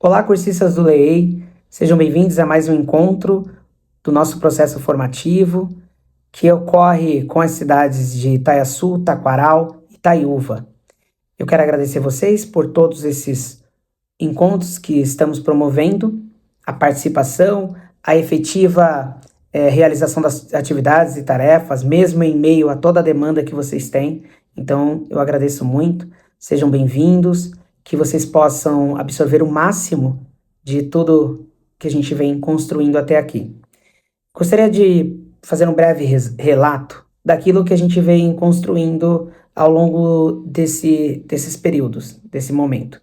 Olá, cursistas do LEEI, sejam bem-vindos a mais um encontro do nosso processo formativo, que ocorre com as cidades de Itaiaçu, Taquaral e Itaiúva. Eu quero agradecer vocês por todos esses encontros que estamos promovendo, a participação, a efetiva realização das atividades e tarefas, mesmo em meio a toda a demanda que vocês têm. Então, eu agradeço muito, sejam bem-vindos, que vocês possam absorver o máximo de tudo que a gente vem construindo até aqui. Gostaria de fazer um breve relato daquilo que a gente vem construindo ao longo desses períodos, desse momento.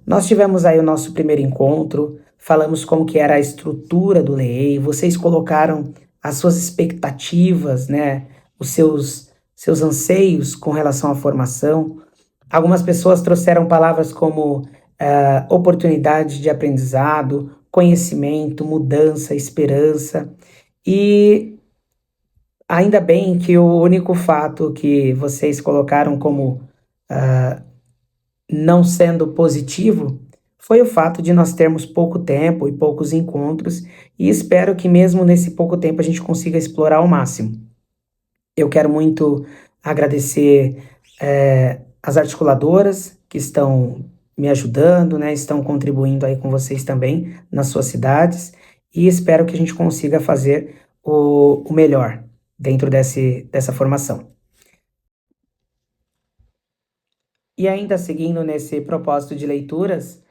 Nós tivemos aí o nosso primeiro encontro, falamos como que era a estrutura do LEEI, vocês colocaram as suas expectativas, né, os seus anseios com relação à formação. Algumas pessoas trouxeram palavras como oportunidade de aprendizado, conhecimento, mudança, esperança. E ainda bem que o único fato que vocês colocaram como não sendo positivo foi o fato de nós termos pouco tempo e poucos encontros, e espero que mesmo nesse pouco tempo a gente consiga explorar ao máximo. Eu quero muito agradecer as articuladoras que estão me ajudando, né, estão contribuindo aí com vocês também nas suas cidades, e espero que a gente consiga fazer o melhor dentro dessa formação. E ainda seguindo nesse propósito de leituras,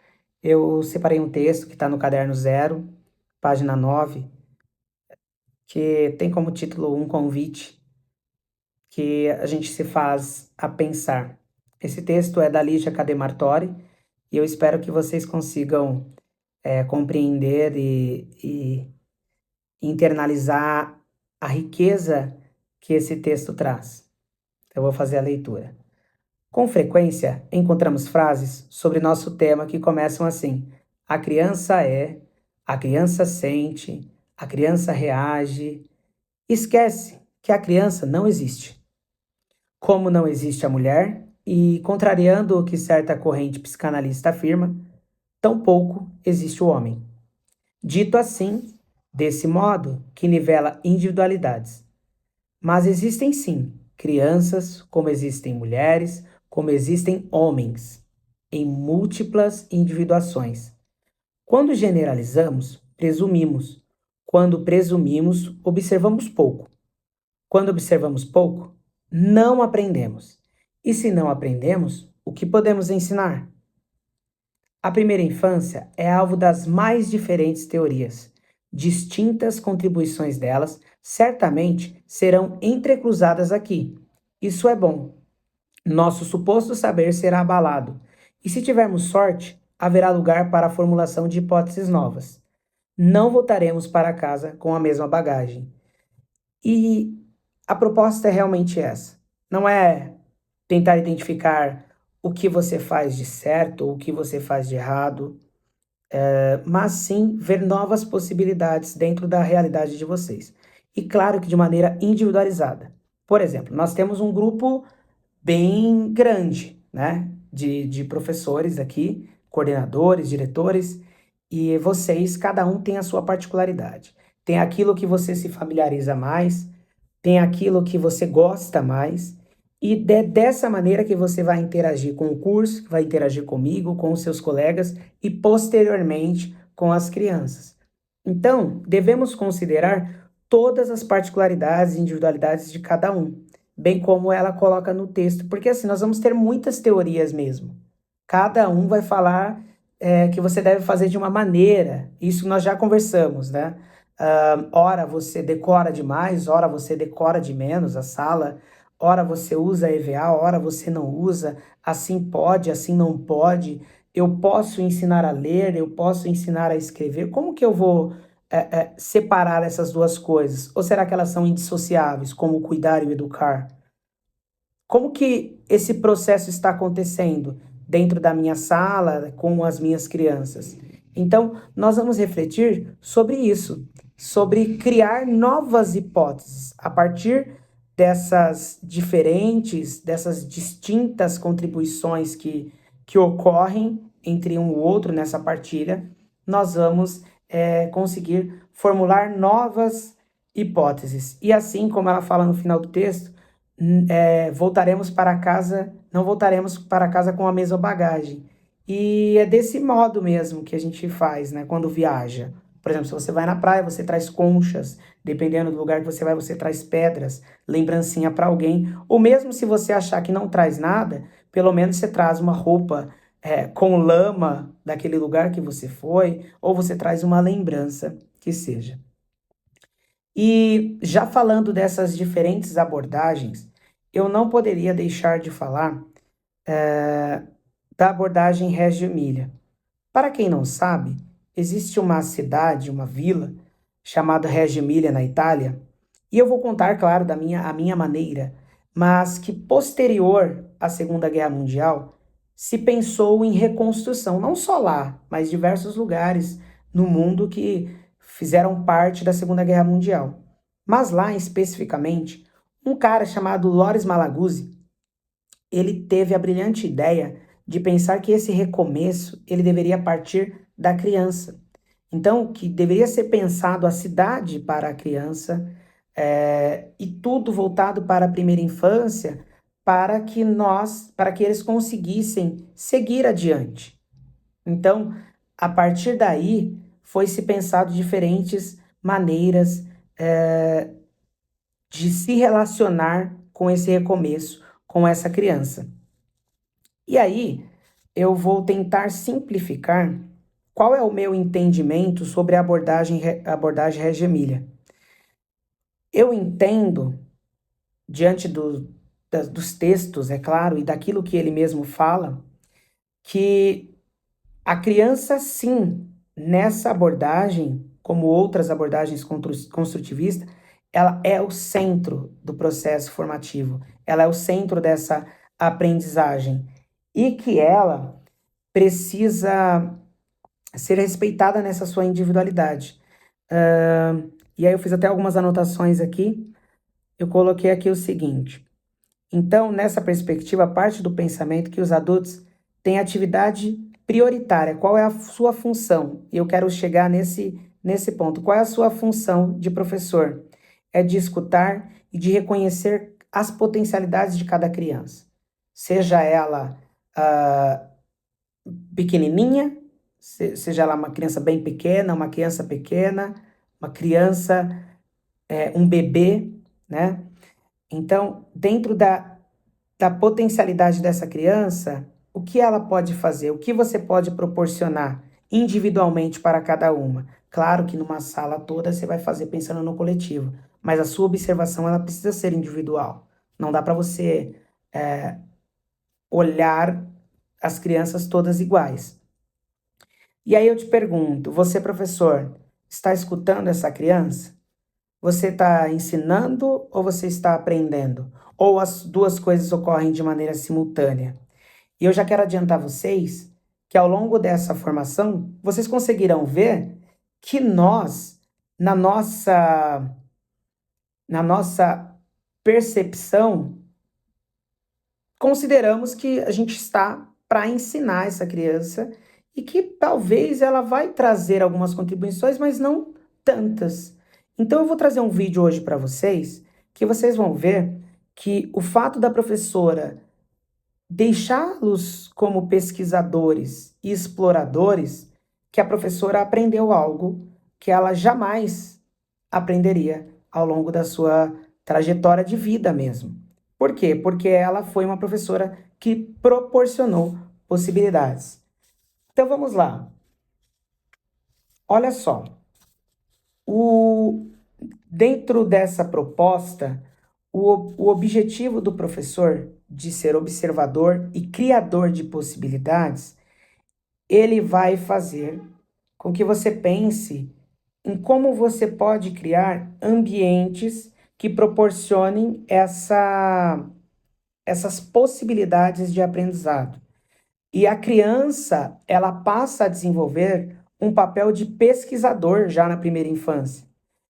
eu separei um texto que está no caderno 0, página 9, que tem como título um convite que a gente se faz a pensar. Esse texto é da Lígia Cademartori e eu espero que vocês consigam compreender e internalizar a riqueza que esse texto traz. Eu vou fazer a leitura. Com frequência, encontramos frases sobre nosso tema que começam assim: a criança é, a criança sente, a criança reage. Esquece que a criança não existe. Como não existe a mulher, e contrariando o que certa corrente psicanalista afirma, tampouco existe o homem. Dito assim, desse modo que nivela individualidades. Mas existem sim crianças, como existem mulheres, como existem homens, em múltiplas individuações. Quando generalizamos, presumimos. Quando presumimos, observamos pouco. Quando observamos pouco, não aprendemos. E se não aprendemos, o que podemos ensinar? A primeira infância é alvo das mais diferentes teorias. Distintas contribuições delas certamente serão entrecruzadas aqui. Isso é bom. Nosso suposto saber será abalado. E se tivermos sorte, haverá lugar para a formulação de hipóteses novas. Não voltaremos para casa com a mesma bagagem. E a proposta é realmente essa. Não é tentar identificar o que você faz de certo ou o que você faz de errado, mas sim ver novas possibilidades dentro da realidade de vocês. E claro que de maneira individualizada. Por exemplo, nós temos um grupo bem grande, né, de professores aqui, coordenadores, diretores, e vocês, cada um tem a sua particularidade. Tem aquilo que você se familiariza mais, tem aquilo que você gosta mais, e dessa maneira que você vai interagir com o curso, vai interagir comigo, com os seus colegas e posteriormente com as crianças. Então, devemos considerar todas as particularidades e individualidades de cada um, bem como ela coloca no texto, porque assim nós vamos ter muitas teorias mesmo. Cada um vai falar que você deve fazer de uma maneira, isso nós já conversamos, né? Ora você decora demais, ora você decora de menos a sala, ora você usa EVA, ora você não usa, assim pode, assim não pode. Eu posso ensinar a ler, eu posso ensinar a escrever. Como que eu vou separar essas duas coisas? Ou será que elas são indissociáveis, como cuidar e educar? Como que esse processo está acontecendo dentro da minha sala, com as minhas crianças? Então, nós vamos refletir sobre isso, sobre criar novas hipóteses a partir dessas distintas contribuições que ocorrem entre um e outro nessa partilha, nós vamos conseguir formular novas hipóteses. E assim, como ela fala no final do texto, voltaremos para casa, não voltaremos para casa com a mesma bagagem. E é desse modo mesmo que a gente faz, né, quando viaja. Por exemplo, se você vai na praia, você traz conchas, dependendo do lugar que você vai, você traz pedras, lembrancinha para alguém. Ou mesmo se você achar que não traz nada, pelo menos você traz uma roupa com lama daquele lugar que você foi, ou você traz uma lembrança que seja. E já falando dessas diferentes abordagens, eu não poderia deixar de falar da abordagem Reggio Emília. Para quem não sabe, existe uma cidade, uma vila, chamada Reggio Emília, na Itália, e eu vou contar, claro, a minha maneira, mas que posterior à Segunda Guerra Mundial, se pensou em reconstrução, não só lá, mas diversos lugares no mundo que fizeram parte da Segunda Guerra Mundial. Mas lá, especificamente, um cara chamado Loris Malaguzzi, ele teve a brilhante ideia de pensar que esse recomeço ele deveria partir da criança. Então, que deveria ser pensado a cidade para a criança e tudo voltado para a primeira infância, para que eles conseguissem seguir adiante. Então, a partir daí, foi se pensado diferentes maneiras de se relacionar com esse recomeço, com essa criança. E aí, eu vou tentar simplificar qual é o meu entendimento sobre a abordagem Reggio Emília. Eu entendo, diante dos textos, é claro, e daquilo que ele mesmo fala, que a criança, sim, nessa abordagem, como outras abordagens construtivistas, ela é o centro do processo formativo, ela é o centro dessa aprendizagem e que ela precisa ser respeitada nessa sua individualidade. E aí eu fiz até algumas anotações aqui, eu coloquei aqui o seguinte: então, nessa perspectiva, parte do pensamento que os adultos têm atividade prioritária. Qual é a sua função? E eu quero chegar nesse ponto. Qual é a sua função de professor? É de escutar e de reconhecer as potencialidades de cada criança. Seja ela pequenininha, seja ela uma criança bem pequena, uma criança pequena, uma criança, um bebê, né? Então, dentro da potencialidade dessa criança, o que ela pode fazer, o que você pode proporcionar individualmente para cada uma. Claro que numa sala toda você vai fazer pensando no coletivo, mas a sua observação ela precisa ser individual. Não dá para você olhar as crianças todas iguais. E aí eu te pergunto, você professor, está escutando essa criança? Você está ensinando ou você está aprendendo? Ou as duas coisas ocorrem de maneira simultânea? E eu já quero adiantar vocês que ao longo dessa formação, vocês conseguirão ver que nós, na nossa percepção, consideramos que a gente está para ensinar essa criança e que talvez ela vai trazer algumas contribuições, mas não tantas. Então eu vou trazer um vídeo hoje para vocês que vocês vão ver que o fato da professora deixá-los como pesquisadores e exploradores, que a professora aprendeu algo que ela jamais aprenderia ao longo da sua trajetória de vida mesmo. Por quê? Porque ela foi uma professora que proporcionou possibilidades. Então vamos lá. Olha só. Dentro dessa proposta, o objetivo do professor de ser observador e criador de possibilidades, ele vai fazer com que você pense em como você pode criar ambientes que proporcionem essas possibilidades de aprendizado. E a criança, ela passa a desenvolver um papel de pesquisador já na primeira infância,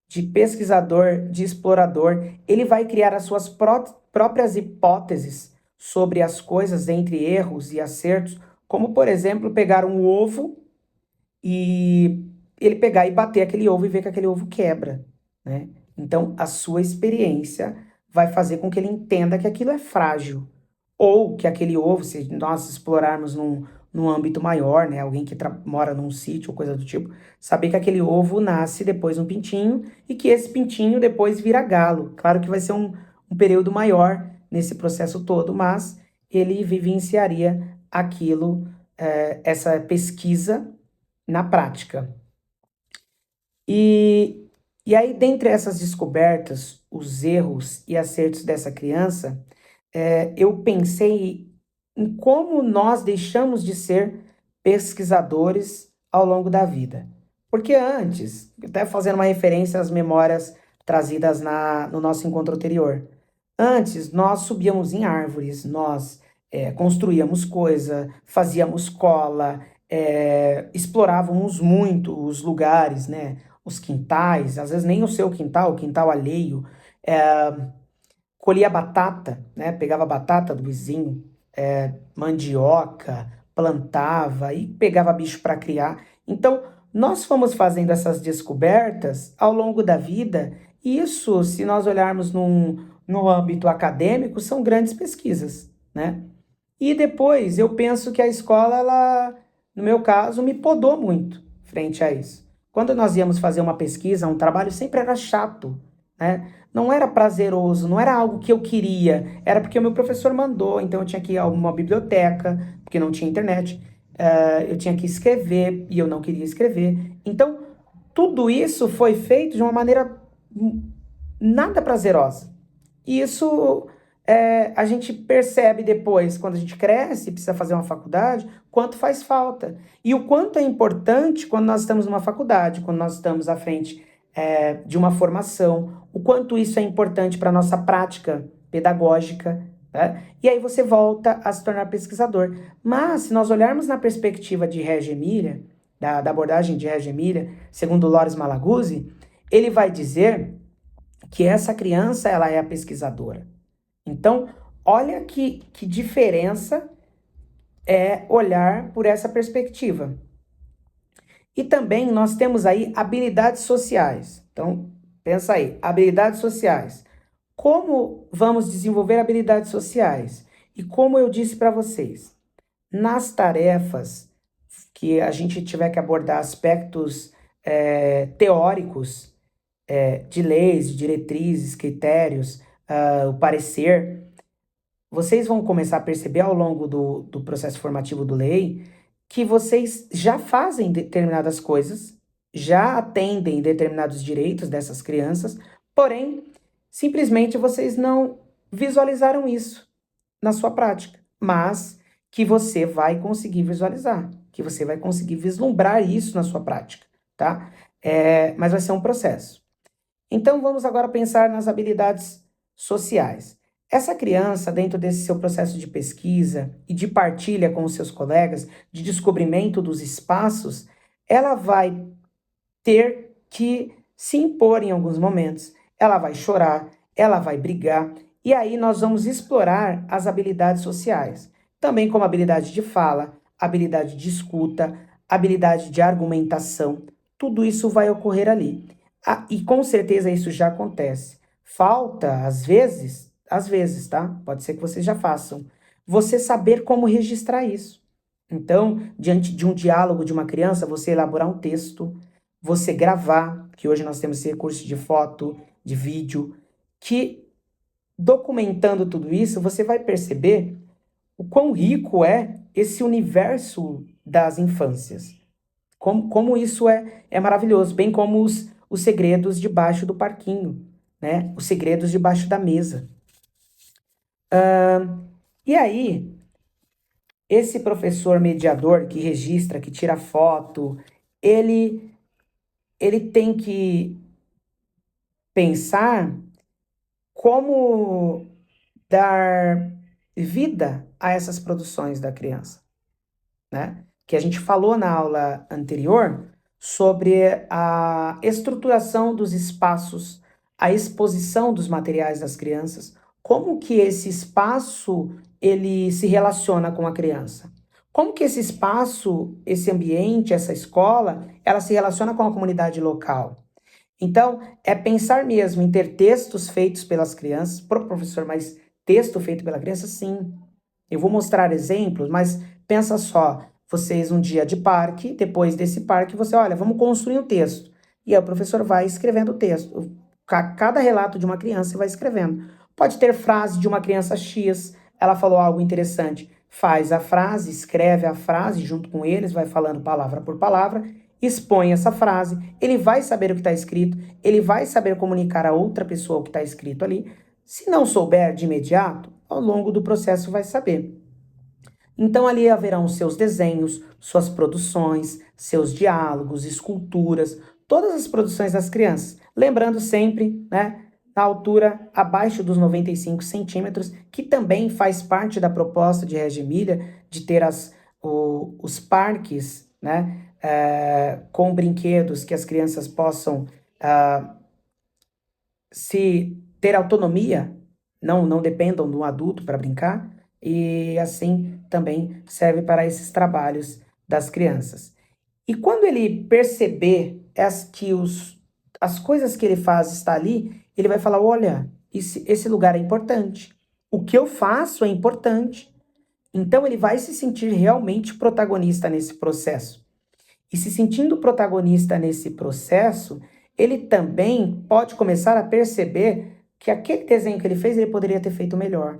de pesquisador, de explorador. Ele vai criar as suas próprias hipóteses sobre as coisas entre erros e acertos, Como, por exemplo, pegar um ovo e ele pegar e bater aquele ovo e ver que aquele ovo quebra, né? Então, a sua experiência vai fazer com que ele entenda que aquilo é frágil. Ou que aquele ovo, se nós explorarmos num âmbito maior, né? Alguém que mora num sítio ou coisa do tipo, saber que aquele ovo nasce depois um pintinho e que esse pintinho depois vira galo. Claro que vai ser um período maior nesse processo todo, mas ele vivenciaria aquilo, essa pesquisa na prática. E aí, dentre essas descobertas, os erros e acertos dessa criança, eu pensei em como nós deixamos de ser pesquisadores ao longo da vida. Porque antes, até fazendo uma referência às memórias trazidas no nosso encontro anterior, antes nós subíamos em árvores, nós construíamos coisa, fazíamos cola, explorávamos muito os lugares, né? Os quintais, às vezes nem o seu quintal, o quintal alheio. Colhia batata, né? Pegava a batata do vizinho, mandioca, plantava e pegava bicho para criar. Então, nós fomos fazendo essas descobertas ao longo da vida, e isso, se nós olharmos no âmbito acadêmico, são grandes pesquisas, né? E depois eu penso que a escola, ela, no meu caso, me podou muito frente a isso. Quando nós íamos fazer uma pesquisa, um trabalho, sempre era chato, né? Não era prazeroso, não era algo que eu queria, era porque o meu professor mandou, então eu tinha que ir a uma biblioteca, porque não tinha internet, eu tinha que escrever e eu não queria escrever. Então, tudo isso foi feito de uma maneira nada prazerosa. E isso a gente percebe depois, quando a gente cresce e precisa fazer uma faculdade, quanto faz falta. E o quanto é importante quando nós estamos numa faculdade, quando nós estamos à frente de uma formação, o quanto isso é importante para a nossa prática pedagógica. Né? E aí você volta a se tornar pesquisador. Mas, se nós olharmos na perspectiva de Reggio Emilia, da abordagem de Reggio Emilia, segundo Loris Malaguzzi, ele vai dizer que essa criança, ela é a pesquisadora. Então, olha que diferença é olhar por essa perspectiva. E também nós temos aí habilidades sociais. Então, pensa aí, habilidades sociais. Como vamos desenvolver habilidades sociais? E como eu disse para vocês, nas tarefas que a gente tiver que abordar aspectos teóricos, de leis, de diretrizes, critérios, o parecer, vocês vão começar a perceber ao longo do processo formativo do lei que vocês já fazem determinadas coisas, já atendem determinados direitos dessas crianças, porém, simplesmente vocês não visualizaram isso na sua prática, mas que você vai conseguir visualizar, que você vai conseguir vislumbrar isso na sua prática, tá? Mas vai ser um processo. Então, vamos agora pensar nas habilidades sociais. Essa criança, dentro desse seu processo de pesquisa e de partilha com os seus colegas, de descobrimento dos espaços, ela vai ter que se impor em alguns momentos. Ela vai chorar, ela vai brigar, e aí nós vamos explorar as habilidades sociais, também como habilidade de fala, habilidade de escuta, habilidade de argumentação. Tudo isso vai ocorrer ali. E com certeza isso já acontece. Falta, às vezes, tá? Pode ser que vocês já façam. Você saber como registrar isso. Então, diante de um diálogo de uma criança, você elaborar um texto, você gravar, que hoje nós temos esse recurso de foto, de vídeo, que documentando tudo isso, você vai perceber o quão rico é esse universo das infâncias. Como isso é maravilhoso, bem como os segredos debaixo do parquinho, né? Os segredos debaixo da mesa. E aí, esse professor mediador que registra, que tira foto, ele tem que pensar como dar vida a essas produções da criança, né? Que a gente falou na aula anterior sobre a estruturação dos espaços, a exposição dos materiais das crianças, como que esse espaço ele se relaciona com a criança, Como que esse espaço, esse ambiente, essa escola, ela se relaciona com a comunidade local? Então, é pensar mesmo em ter textos feitos pelas crianças, pro professor, mas texto feito pela criança, sim. Eu vou mostrar exemplos, mas pensa só, vocês um dia de parque, depois desse parque, você, olha, vamos construir um texto. E aí o professor vai escrevendo o texto. Cada relato de uma criança você vai escrevendo. Pode ter frase de uma criança X, ela falou algo interessante. Faz a frase, escreve a frase junto com eles, vai falando palavra por palavra, expõe essa frase, ele vai saber o que está escrito, ele vai saber comunicar a outra pessoa o que está escrito ali. Se não souber de imediato, ao longo do processo vai saber. Então ali haverão seus desenhos, suas produções, seus diálogos, esculturas, todas as produções das crianças. Lembrando sempre, né, na altura abaixo dos 95 centímetros, que também faz parte da proposta de Reggio Emilia de ter os parques, né, com brinquedos que as crianças possam se ter autonomia, não dependam do adulto para brincar, e assim também serve para esses trabalhos das crianças. E quando ele perceber as coisas que ele faz está ali, ele vai falar: olha, esse lugar é importante. O que eu faço é importante. Então ele vai se sentir realmente protagonista nesse processo. E se sentindo protagonista nesse processo, ele também pode começar a perceber que aquele desenho que ele fez, ele poderia ter feito melhor.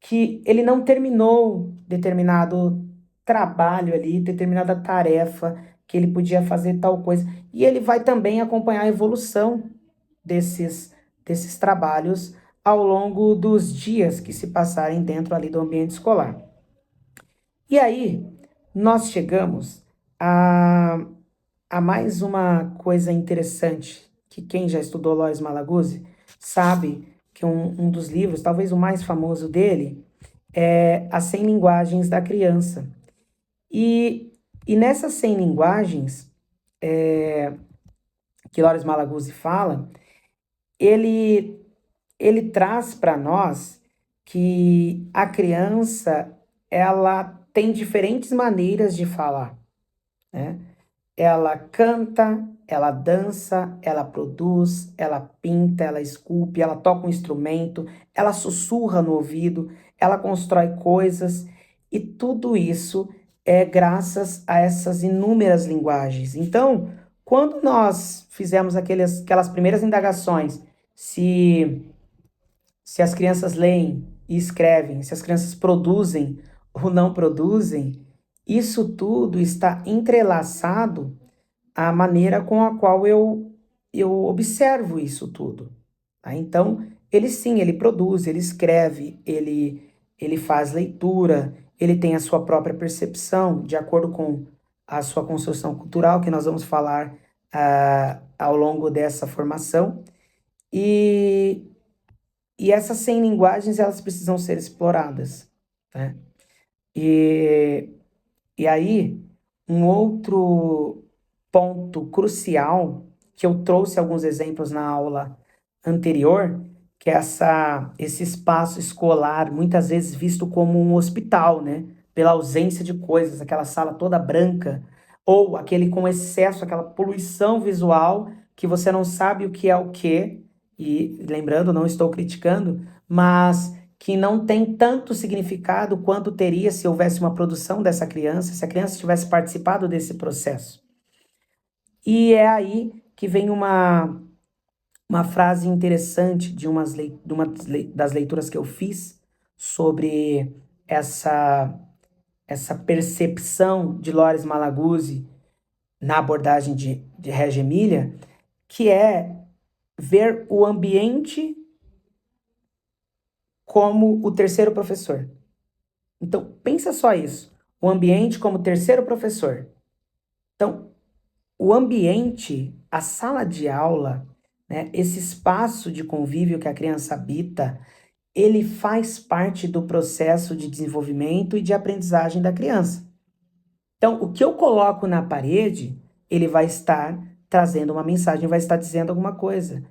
Que ele não terminou determinado trabalho ali, determinada tarefa, que ele podia fazer tal coisa. E ele vai também acompanhar a evolução desses trabalhos ao longo dos dias que se passarem dentro ali do ambiente escolar. E aí, nós chegamos a há mais uma coisa interessante, que quem já estudou Lois Malaguzzi sabe que um dos livros, talvez o mais famoso dele, é As 100 Linguagens da Criança. E nessas 100 linguagens que Lois Malaguzzi fala, ele, ele traz para nós que a criança ela tem diferentes maneiras de falar, né? Ela canta, ela dança, ela produz, ela pinta, ela esculpe, ela toca um instrumento, ela sussurra no ouvido, ela constrói coisas e tudo isso é graças a essas inúmeras linguagens. Então, quando nós fizemos aquelas primeiras indagações, se, se as crianças leem e escrevem, se as crianças produzem ou não produzem, isso tudo está entrelaçado a maneira com a qual eu observo isso tudo. Tá? Então, ele sim, ele produz, ele escreve, ele faz leitura, ele tem a sua própria percepção, de acordo com a sua construção cultural, que nós vamos falar ao longo dessa formação. E, e essas 100 linguagens, elas precisam ser exploradas. Né? E, e aí, um outro ponto crucial, que eu trouxe alguns exemplos na aula anterior, que é esse espaço escolar, muitas vezes visto como um hospital, né? Pela ausência de coisas, aquela sala toda branca, ou aquele com excesso, aquela poluição visual, que você não sabe o que é o quê, e lembrando, não estou criticando, mas que não tem tanto significado quanto teria se houvesse uma produção dessa criança, se a criança tivesse participado desse processo. E é aí que vem uma frase interessante de uma das leituras que eu fiz sobre essa percepção de Loris Malaguzzi na abordagem de Reggio Emilia, que é ver o ambiente como o terceiro professor. Então, pensa só isso. O ambiente como terceiro professor. Então, o ambiente, a sala de aula, né, esse espaço de convívio que a criança habita, ele faz parte do processo de desenvolvimento e de aprendizagem da criança. Então, o que eu coloco na parede, ele vai estar trazendo uma mensagem, vai estar dizendo alguma coisa.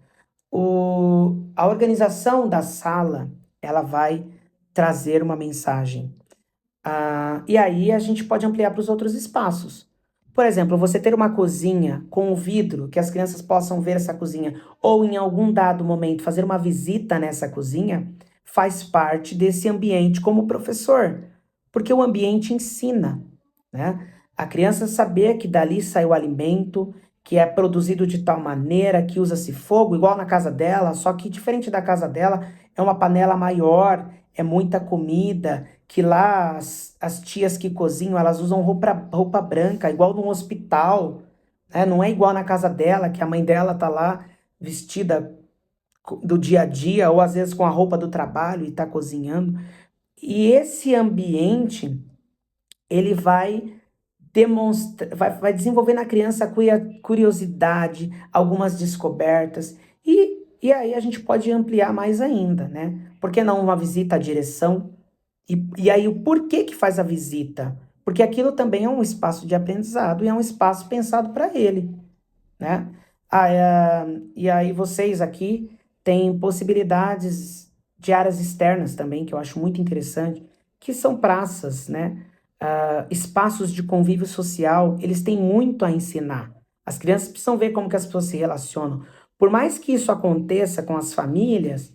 A organização da sala, ela vai trazer uma mensagem. E aí a gente pode ampliar para os outros espaços. Por exemplo, você ter uma cozinha com o vidro, que as crianças possam ver essa cozinha, ou em algum dado momento fazer uma visita nessa cozinha, faz parte desse ambiente como professor, porque o ambiente ensina, né? A criança saber que dali sai o alimento, que é produzido de tal maneira, que usa-se fogo, igual na casa dela, só que diferente da casa dela, é uma panela maior, é muita comida, que lá as tias que cozinham, elas usam roupa branca, igual num hospital, né? Não é igual na casa dela, que a mãe dela tá lá vestida do dia a dia, ou às vezes com a roupa do trabalho e tá cozinhando. E esse ambiente, ele vai demonstrar, vai desenvolver na criança a curiosidade, algumas descobertas, e aí a gente pode ampliar mais ainda, né? Por que não uma visita à direção? E aí, o porquê que faz a visita? Porque aquilo também é um espaço de aprendizado e é um espaço pensado para ele, né? E aí, vocês aqui têm possibilidades de áreas externas também, que eu acho muito interessante, que são praças, né? Espaços de convívio social, eles têm muito a ensinar. As crianças precisam ver como que as pessoas se relacionam. Por mais que isso aconteça com as famílias,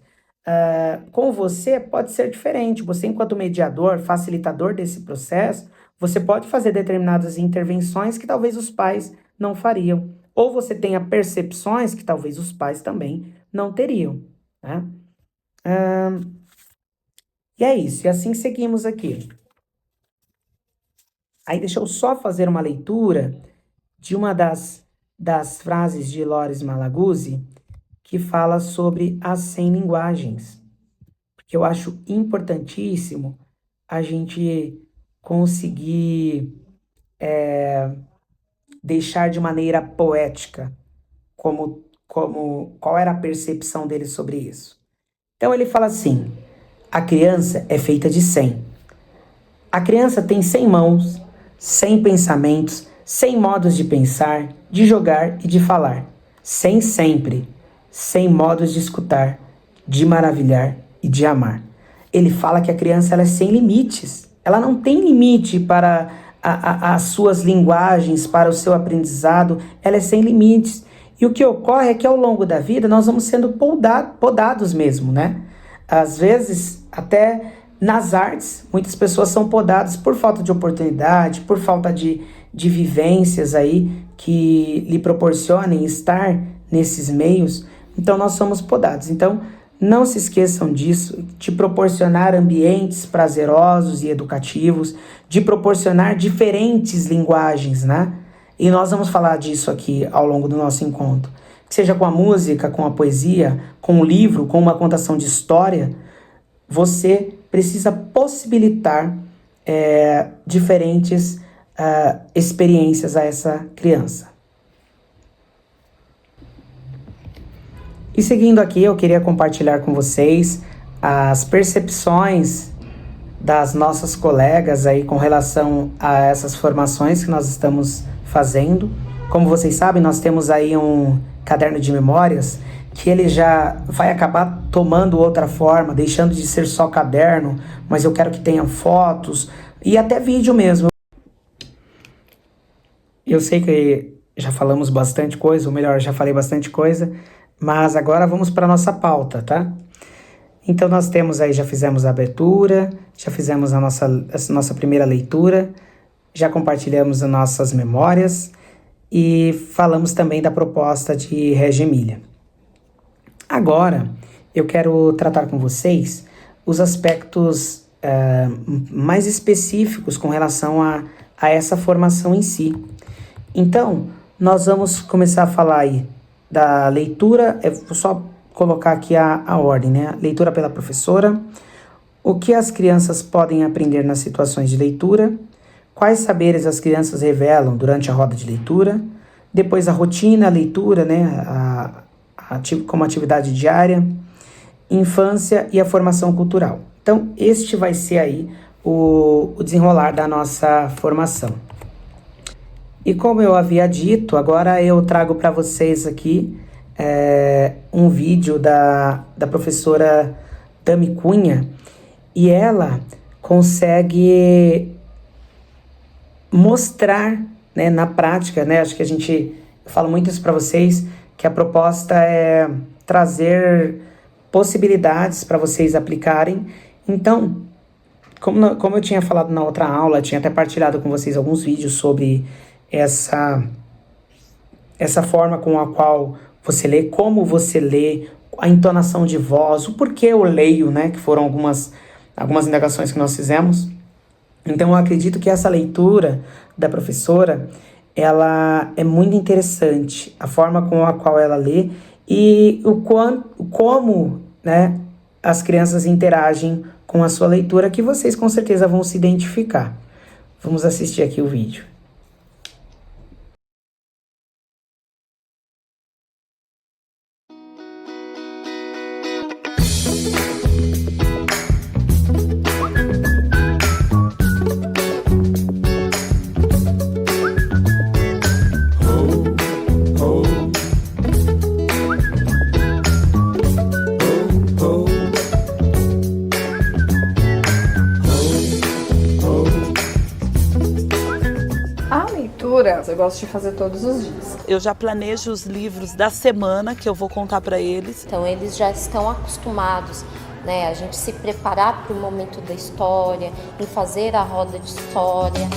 com você pode ser diferente. Você, enquanto mediador, facilitador desse processo, você pode fazer determinadas intervenções que talvez os pais não fariam. Ou você tenha percepções que talvez os pais também não teriam, né? E é isso, e assim seguimos aqui. Aí deixa eu só fazer uma leitura de uma das frases de Loris Malaguzzi, que fala sobre as 100 linguagens, porque eu acho importantíssimo a gente conseguir deixar de maneira poética qual era a percepção dele sobre isso. Então ele fala assim: a criança é feita de 100. A criança tem 100 mãos, 100 pensamentos, 100 modos de pensar, de jogar e de falar. 100 sempre, 100 modos de escutar, de maravilhar e de amar. Ele fala que a criança ela é sem limites. Ela não tem limite para as suas linguagens, para o seu aprendizado. Ela é sem limites. E o que ocorre é que ao longo da vida nós vamos sendo podados mesmo, né? Às vezes, até nas artes, muitas pessoas são podadas por falta de oportunidade, por falta de vivências aí que lhe proporcionem estar nesses meios. Então, nós somos podados. Então, não se esqueçam disso, de proporcionar ambientes prazerosos e educativos, de proporcionar diferentes linguagens, né? E nós vamos falar disso aqui ao longo do nosso encontro. Que seja com a música, com a poesia, com o livro, com uma contação de história, você precisa possibilitar diferentes experiências a essa criança. E seguindo aqui, eu queria compartilhar com vocês as percepções das nossas colegas aí com relação a essas formações que nós estamos fazendo. Como vocês sabem, nós temos aí um caderno de memórias que ele já vai acabar tomando outra forma, deixando de ser só caderno, mas eu quero que tenha fotos e até vídeo mesmo. Eu sei que já falamos bastante coisa, ou melhor, já falei bastante coisa, mas agora vamos para a nossa pauta, tá? Então nós temos aí, já fizemos a abertura, já fizemos a nossa primeira leitura, já compartilhamos as nossas memórias e falamos também da proposta de Reggio Emília. Agora, eu quero tratar com vocês os aspectos mais específicos com relação a essa formação em si. Então, nós vamos começar a falar aí da leitura, vou só colocar aqui a ordem, né? Leitura pela professora, o que as crianças podem aprender nas situações de leitura, quais saberes as crianças revelam durante a roda de leitura, depois a rotina, a leitura, né? Como atividade diária, infância e a formação cultural. Então, este vai ser aí o desenrolar da nossa formação. E como eu havia dito, agora eu trago para vocês aqui um vídeo da professora Tami Cunha, e ela consegue mostrar, né, na prática, né? Acho que eu falo muito isso para vocês, que a proposta é trazer possibilidades para vocês aplicarem. Então, como eu tinha falado na outra aula, tinha até partilhado com vocês alguns vídeos sobre essa forma com a qual você lê, como você lê, a entonação de voz, o porquê eu leio, né? Que foram algumas indagações que nós fizemos. Então, eu acredito que essa leitura da professora, ela é muito interessante, a forma com a qual ela lê e como, né, as crianças interagem com a sua leitura, que vocês com certeza vão se identificar. Vamos assistir aqui o vídeo. Eu gosto de fazer todos os dias. Eu já planejo os livros da semana que eu vou contar para eles. Então eles já estão acostumados, né, a gente se preparar para o momento da história, em fazer a roda de história.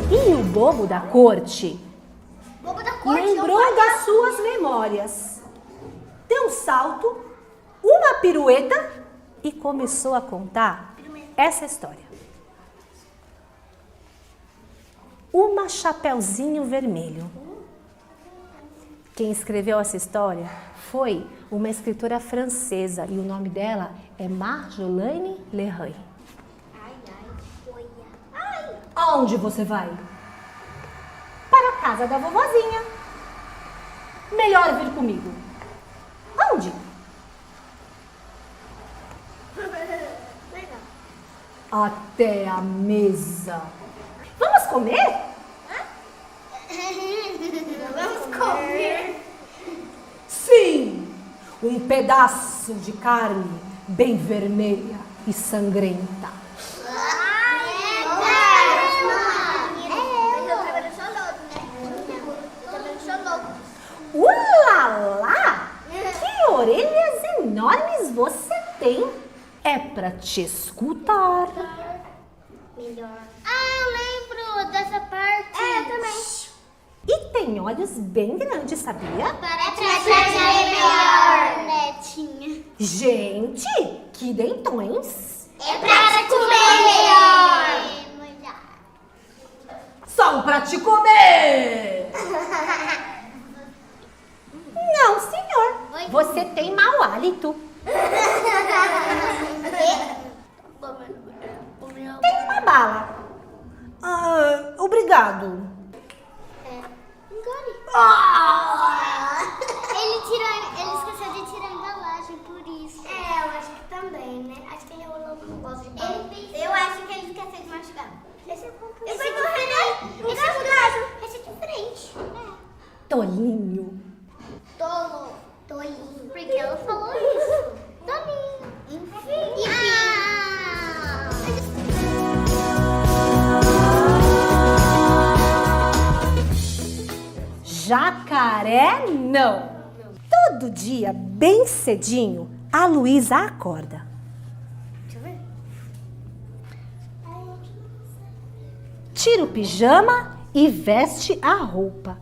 E o bobo da corte? Lembrou das suas memórias. Deu um salto, uma pirueta e começou a contar essa história. Uma Chapeuzinho Vermelho. Quem escreveu essa história foi uma escritora francesa e o nome dela é Marjolaine Leray. Aonde você vai? Para a casa da vovozinha. Melhor vir comigo. Aonde? Até a mesa. Vamos comer? Vamos comer? Sim! Um pedaço de carne bem vermelha e sangrenta. Ulalá! Que orelhas enormes você tem! É pra te escutar. Melhor. Eu lembro dessa parte. Eu também. E tem olhos bem grandes, sabia? Para te ver melhor, netinha. Gente, que dentões! É pra te comer melhor. São pra te comer! Não, senhor. Você tem mau hálito. Tem uma bala. Obrigado. Ele esqueceu de tirar a embalagem, por isso. Eu acho que também, né? Acho que ele não gosta de bala. Eu acho que ele esqueceu de machucar. Esse é diferente. Tolinho. Tolinho. Porque ela falou isso. Tolinho. Enfim. Jacaré, não. Todo dia, bem cedinho, a Luísa acorda. Deixa eu ver. Tira o pijama e veste a roupa.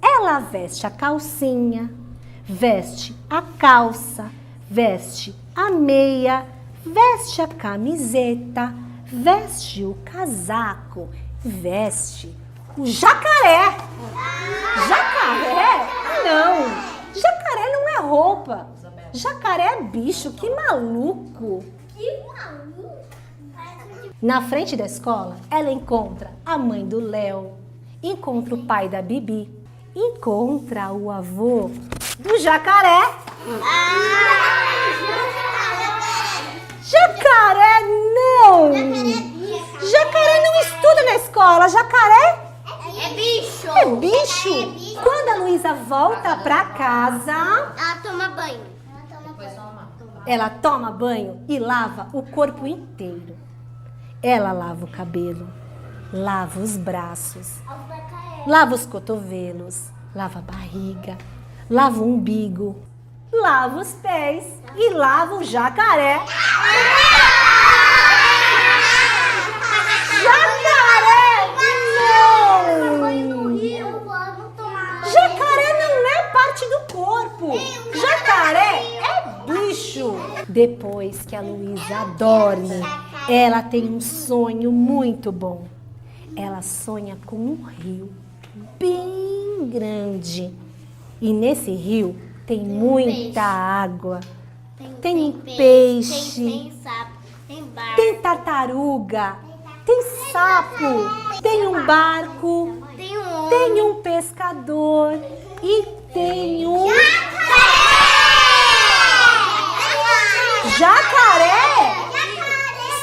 Ela veste a calcinha, veste a calça, veste a meia, veste a camiseta, veste o casaco, veste o jacaré. Jacaré? Não. Jacaré não é roupa. Jacaré é bicho. Que maluco. Que maluco. Na frente da escola, ela encontra a mãe do Léo, encontra o pai da Bibi, encontra o avô do jacaré. Jacaré não! Jacaré não estuda na escola. Jacaré É bicho. é bicho. Quando a Luísa volta pra casa, Ela toma banho. Ela toma banho e lava o corpo inteiro. Ela lava o cabelo, lava os braços, lava os cotovelos, lava a barriga, lava o umbigo, lava os pés e lava o jacaré. Jacaré! Não! Jacaré não é parte do corpo. Jacaré é bicho. Depois que a Luísa dorme, ela tem um sonho muito bom. Ela sonha com um rio bem grande. E nesse rio tem muita água. Tem peixe. Tem sapo, tem barco. Tem tartaruga. Tem sapo. Tem um barco. Tem um pescador. E tem um... Jacaré!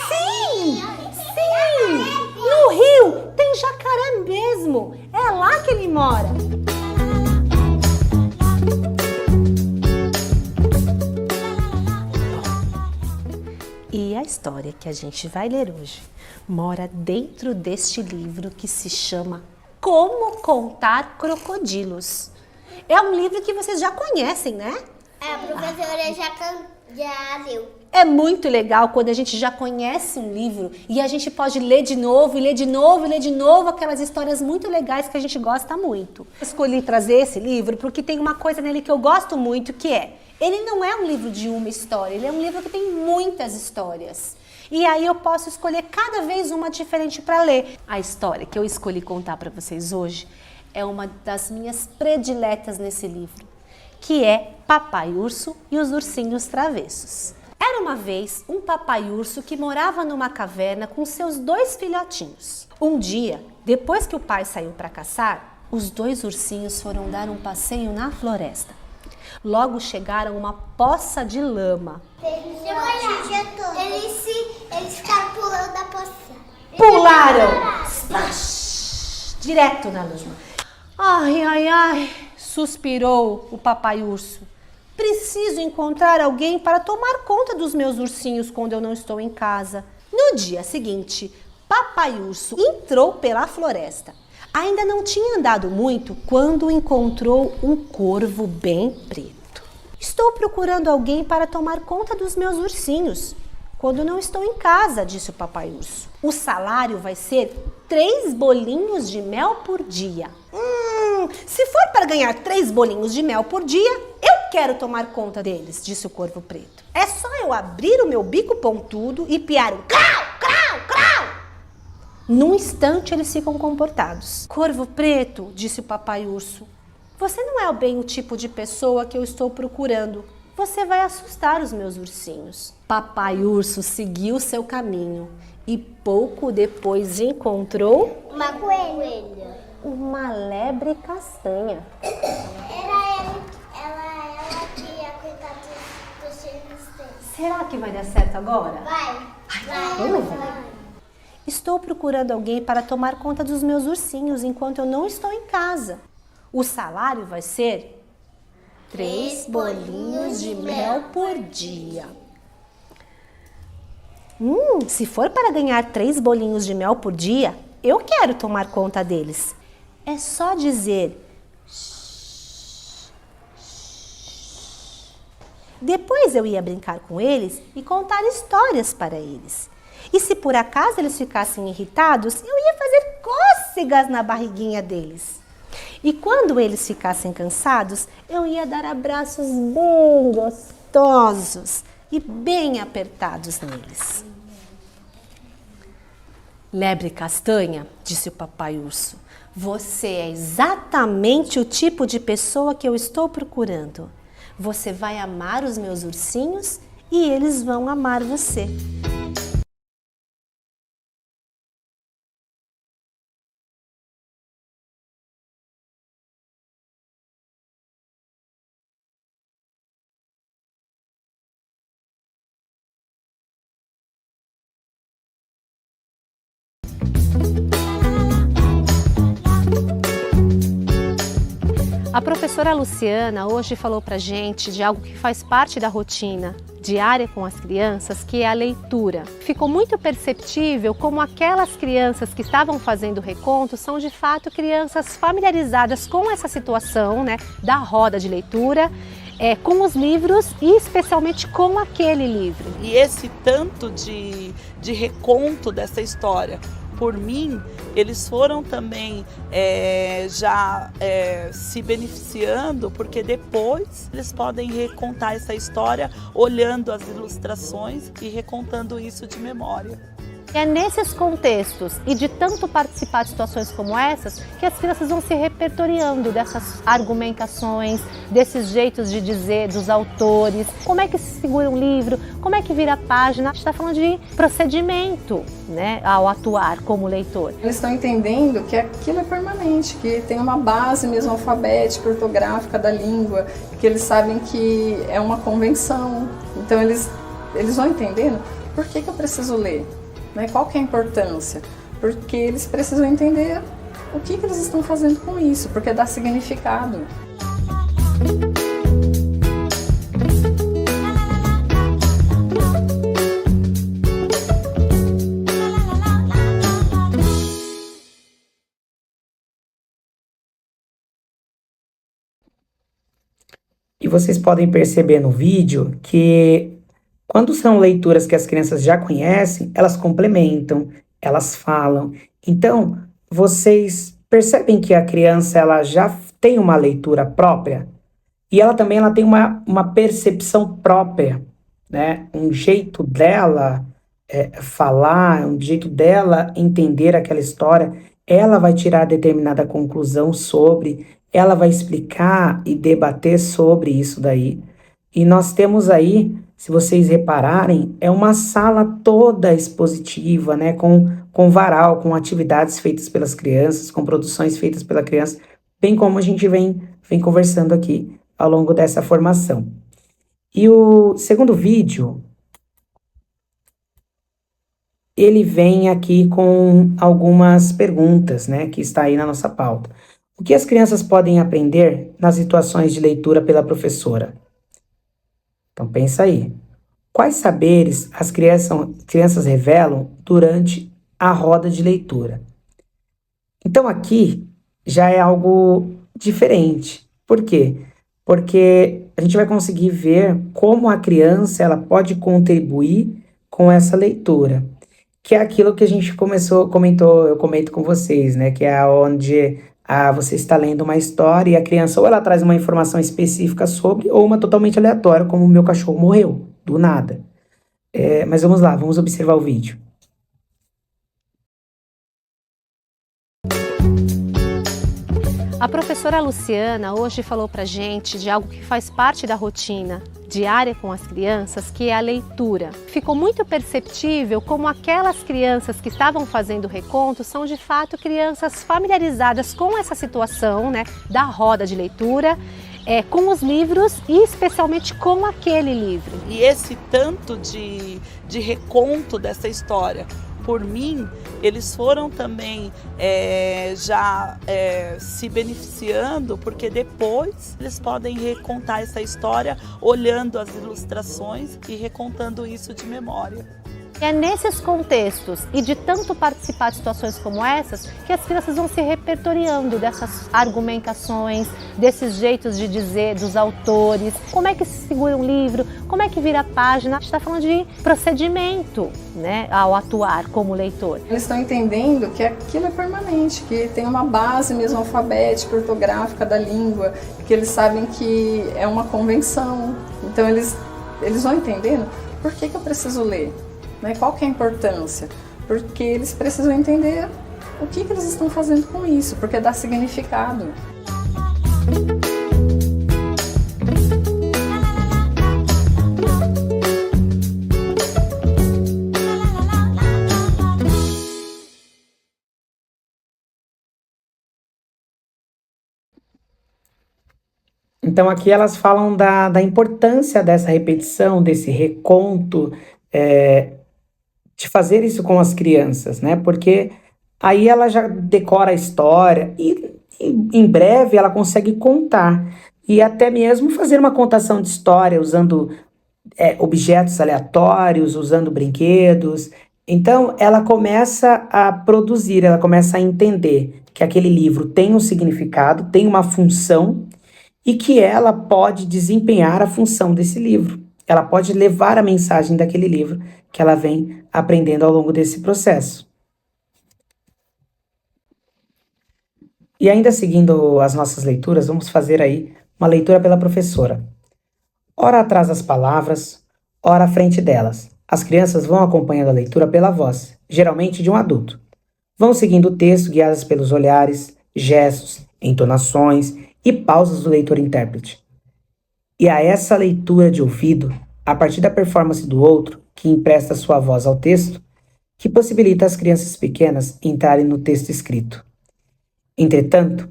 Sim! Sim! No rio tem jacaré mesmo. É lá que ele mora. E a história que a gente vai ler hoje mora dentro deste livro que se chama Como Contar Crocodilos. É um livro que vocês já conhecem, né? A professora já leu. É muito legal quando a gente já conhece um livro e a gente pode ler de novo, e ler de novo, e ler de novo aquelas histórias muito legais que a gente gosta muito. Eu escolhi trazer esse livro porque tem uma coisa nele que eu gosto muito, que é, ele não é um livro de uma história, ele é um livro que tem muitas histórias. E aí eu posso escolher cada vez uma diferente para ler. A história que eu escolhi contar para vocês hoje é uma das minhas prediletas nesse livro, que é Papai Urso e os Ursinhos Travessos. Era uma vez um papai urso que morava numa caverna com seus 2 filhotinhos. Um dia, depois que o pai saiu para caçar, os 2 ursinhos foram dar um passeio na floresta. Logo chegaram a uma poça de lama. Eles ficaram pulando da poça. Pularam! Splash! Direto na lama. Ai, ai, ai, suspirou o papai urso. Preciso encontrar alguém para tomar conta dos meus ursinhos quando eu não estou em casa. No dia seguinte, Papai Urso entrou pela floresta. Ainda não tinha andado muito quando encontrou um corvo bem preto. Estou procurando alguém para tomar conta dos meus ursinhos quando não estou em casa, disse o Papai Urso. O salário vai ser 3 bolinhos de mel por dia. Se for para ganhar 3 bolinhos de mel por dia, eu quero tomar conta deles, disse o corvo preto. É só eu abrir o meu bico pontudo e piar um crau, crau, crau. Num instante eles ficam comportados. Corvo preto, disse o Papai Urso, você não é bem o tipo de pessoa que eu estou procurando. Você vai assustar os meus ursinhos. Papai Urso seguiu seu caminho e pouco depois encontrou Uma coelha. uma lebre castanha. Era ela que ia cuidar dos filhos dele. Será que vai dar certo agora? Vai. Vamos ver. Estou procurando alguém para tomar conta dos meus ursinhos enquanto eu não estou em casa. O salário vai ser 3 bolinhos de mel por dia. Se for para ganhar 3 bolinhos de mel por dia, eu quero tomar conta deles. É só dizer shh, shh. Depois eu ia brincar com eles e contar histórias para eles. E se por acaso eles ficassem irritados, eu ia fazer cócegas na barriguinha deles. E quando eles ficassem cansados, eu ia dar abraços bem gostosos e bem apertados neles. Lebre castanha, disse o Papai Urso, você é exatamente o tipo de pessoa que eu estou procurando. Você vai amar os meus ursinhos e eles vão amar você. A professora Luciana hoje falou pra gente de algo que faz parte da rotina diária com as crianças, que é a leitura. Ficou muito perceptível como aquelas crianças que estavam fazendo o reconto são de fato crianças familiarizadas com essa situação, né, da roda de leitura, com os livros e especialmente com aquele livro. E esse tanto de reconto dessa história, por mim, eles foram também já se beneficiando, porque depois eles podem recontar essa história olhando as ilustrações e recontando isso de memória. É nesses contextos e de tanto participar de situações como essas que as crianças vão se repertoriando dessas argumentações, desses jeitos de dizer dos autores, como é que se segura um livro, como é que vira a página. A gente está falando de procedimento, né, ao atuar como leitor. Eles estão entendendo que aquilo é permanente, que tem uma base mesmo alfabética, ortográfica da língua, que eles sabem que é uma convenção. Então eles vão entendendo por que eu preciso ler. Qual que é a importância? Porque eles precisam entender o que eles estão fazendo com isso, porque dá significado. E vocês podem perceber no vídeo que quando são leituras que as crianças já conhecem, elas complementam, elas falam. Então, vocês percebem que a criança ela já tem uma leitura própria e ela também tem uma percepção própria, né? Um jeito dela falar, um jeito dela entender aquela história. Ela vai tirar determinada conclusão sobre, ela vai explicar e debater sobre isso daí. E nós temos aí, se vocês repararem, é uma sala toda expositiva, né, com varal, com atividades feitas pelas crianças, com produções feitas pela criança, bem como a gente vem conversando aqui ao longo dessa formação. E o segundo vídeo, ele vem aqui com algumas perguntas, né, que está aí na nossa pauta. O que as crianças podem aprender nas situações de leitura pela professora? Então pensa aí, quais saberes as crianças revelam durante a roda de leitura? Então aqui já é algo diferente. Por quê? Porque a gente vai conseguir ver como a criança ela pode contribuir com essa leitura, que é aquilo que a gente eu comento com vocês, né? Que é onde você está lendo uma história e a criança ou ela traz uma informação específica sobre ou uma totalmente aleatória, como o meu cachorro morreu, do nada. Mas vamos lá, vamos observar o vídeo. A professora Luciana hoje falou pra gente de algo que faz parte da rotina diária com as crianças, que é a leitura. Ficou muito perceptível como aquelas crianças que estavam fazendo o reconto são de fato crianças familiarizadas com essa situação, né, da roda de leitura, com os livros e especialmente com aquele livro. E esse tanto de reconto dessa história, por mim, eles foram também já se beneficiando, porque depois eles podem recontar essa história olhando as ilustrações e recontando isso de memória. É nesses contextos e de tanto participar de situações como essas que as crianças vão se repertoriando dessas argumentações, desses jeitos de dizer dos autores, como é que se segura um livro, como é que vira a página. A gente está falando de procedimento, né, ao atuar como leitor. Eles estão entendendo que aquilo é permanente, que tem uma base mesmo alfabética, ortográfica da língua, que eles sabem que é uma convenção. Então eles vão entendendo por que eu preciso ler. Qual que é a importância? Porque eles precisam entender o que eles estão fazendo com isso, porque dá significado. Então aqui elas falam da importância dessa repetição, desse reconto, de fazer isso com as crianças, né? Porque aí ela já decora a história e em breve ela consegue contar e até mesmo fazer uma contação de história usando objetos aleatórios, usando brinquedos. Então, ela começa a produzir, ela começa a entender que aquele livro tem um significado, tem uma função e que ela pode desempenhar a função desse livro. Ela pode levar a mensagem daquele livro que ela vem aprendendo ao longo desse processo. E ainda seguindo as nossas leituras, vamos fazer aí uma leitura pela professora. Ora atrás das palavras, ora à frente delas. As crianças vão acompanhando a leitura pela voz, geralmente de um adulto. Vão seguindo o texto guiadas pelos olhares, gestos, entonações e pausas do leitor-intérprete. E a essa leitura de ouvido, a partir da performance do outro, que empresta sua voz ao texto, que possibilita às crianças pequenas entrarem no texto escrito. Entretanto,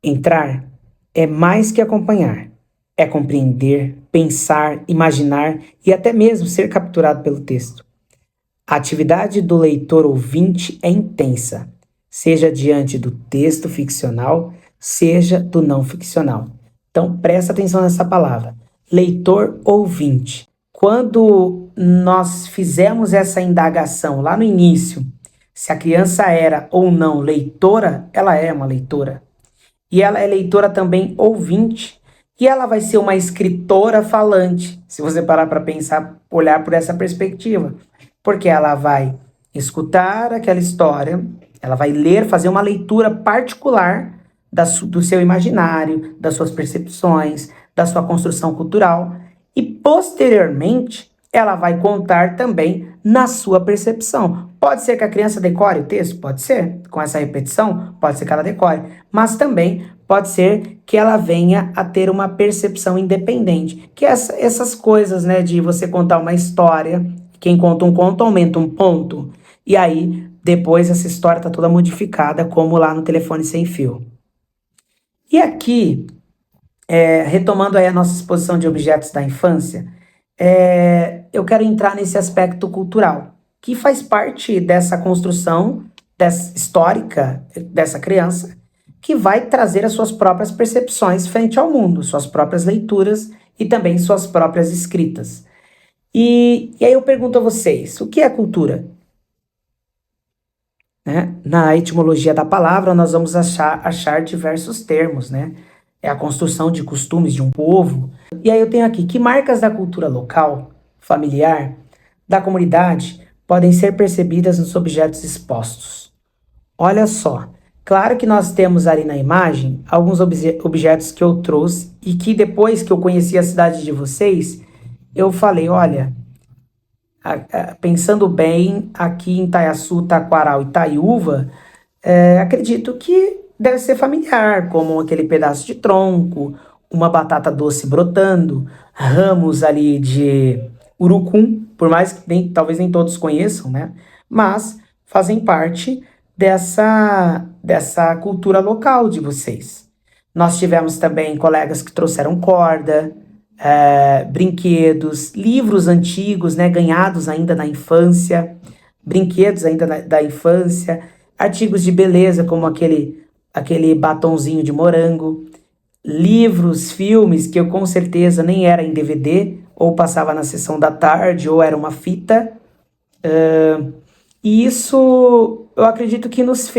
entrar é mais que acompanhar. É compreender, pensar, imaginar e até mesmo ser capturado pelo texto. A atividade do leitor ouvinte é intensa, seja diante do texto ficcional, seja do não ficcional. Então, presta atenção nessa palavra, leitor ouvinte. Quando nós fizemos essa indagação lá no início, se a criança era ou não leitora, ela é uma leitora. E ela é leitora também ouvinte. E ela vai ser uma escritora falante, se você parar para pensar, olhar por essa perspectiva. Porque ela vai escutar aquela história, ela vai ler, fazer uma leitura particular do seu imaginário, das suas percepções, da sua construção cultural. E, posteriormente, ela vai contar também na sua percepção. Pode ser que a criança decore o texto? Pode ser. Com essa repetição, pode ser que ela decore. Mas também pode ser que ela venha a ter uma percepção independente. Que é essas coisas, né, de você contar uma história, quem conta um conto aumenta um ponto. E aí, depois essa história está toda modificada, como lá no Telefone Sem Fio. E aqui, retomando aí a nossa exposição de objetos da infância, eu quero entrar nesse aspecto cultural, que faz parte dessa construção histórica dessa criança, que vai trazer as suas próprias percepções frente ao mundo, suas próprias leituras e também suas próprias escritas. E aí eu pergunto a vocês, o que é cultura? Né? Na etimologia da palavra, nós vamos achar diversos termos, né? É a construção de costumes de um povo. E aí eu tenho aqui, que marcas da cultura local, familiar, da comunidade podem ser percebidas nos objetos expostos? Olha só, claro que nós temos ali na imagem alguns objetos que eu trouxe e que depois que eu conheci a cidade de vocês, eu falei, olha, pensando bem, aqui em Itaiaçu, Taquaral e Itaiúva, acredito que deve ser familiar, como aquele pedaço de tronco, uma batata doce brotando, ramos ali de urucum, por mais que talvez nem todos conheçam, né? Mas fazem parte dessa cultura local de vocês. Nós tivemos também colegas que trouxeram corda, brinquedos, livros antigos, né, ganhados ainda na infância, brinquedos ainda da infância, artigos de beleza como aquele batonzinho de morango, livros, filmes que eu com certeza nem era em DVD, ou passava na sessão da tarde, ou era uma fita. E isso eu acredito que nos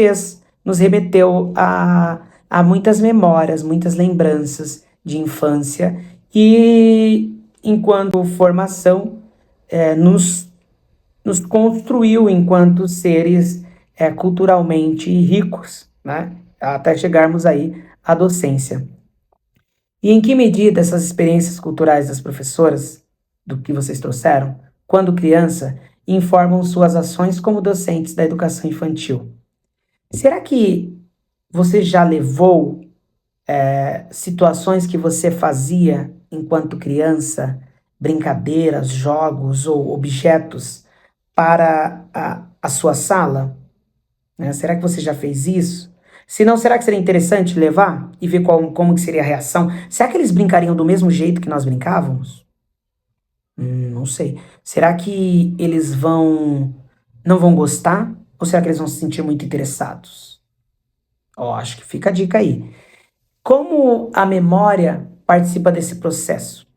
remeteu a muitas memórias, muitas lembranças de infância, e enquanto formação nos construiu enquanto seres culturalmente ricos, né? Até chegarmos aí à docência. E em que medida essas experiências culturais das professoras, do que vocês trouxeram, quando criança, informam suas ações como docentes da educação infantil? Será que você já levou situações que você fazia enquanto criança, brincadeiras, jogos ou objetos, para a sua sala? Né? Será que você já fez isso? Se não, será que seria interessante levar e ver como que seria a reação? Será que eles brincariam do mesmo jeito que nós brincávamos? Não sei. Será que eles não vão gostar? Ou será que eles vão se sentir muito interessados? Acho que fica a dica aí. Como a memória participa desse processo?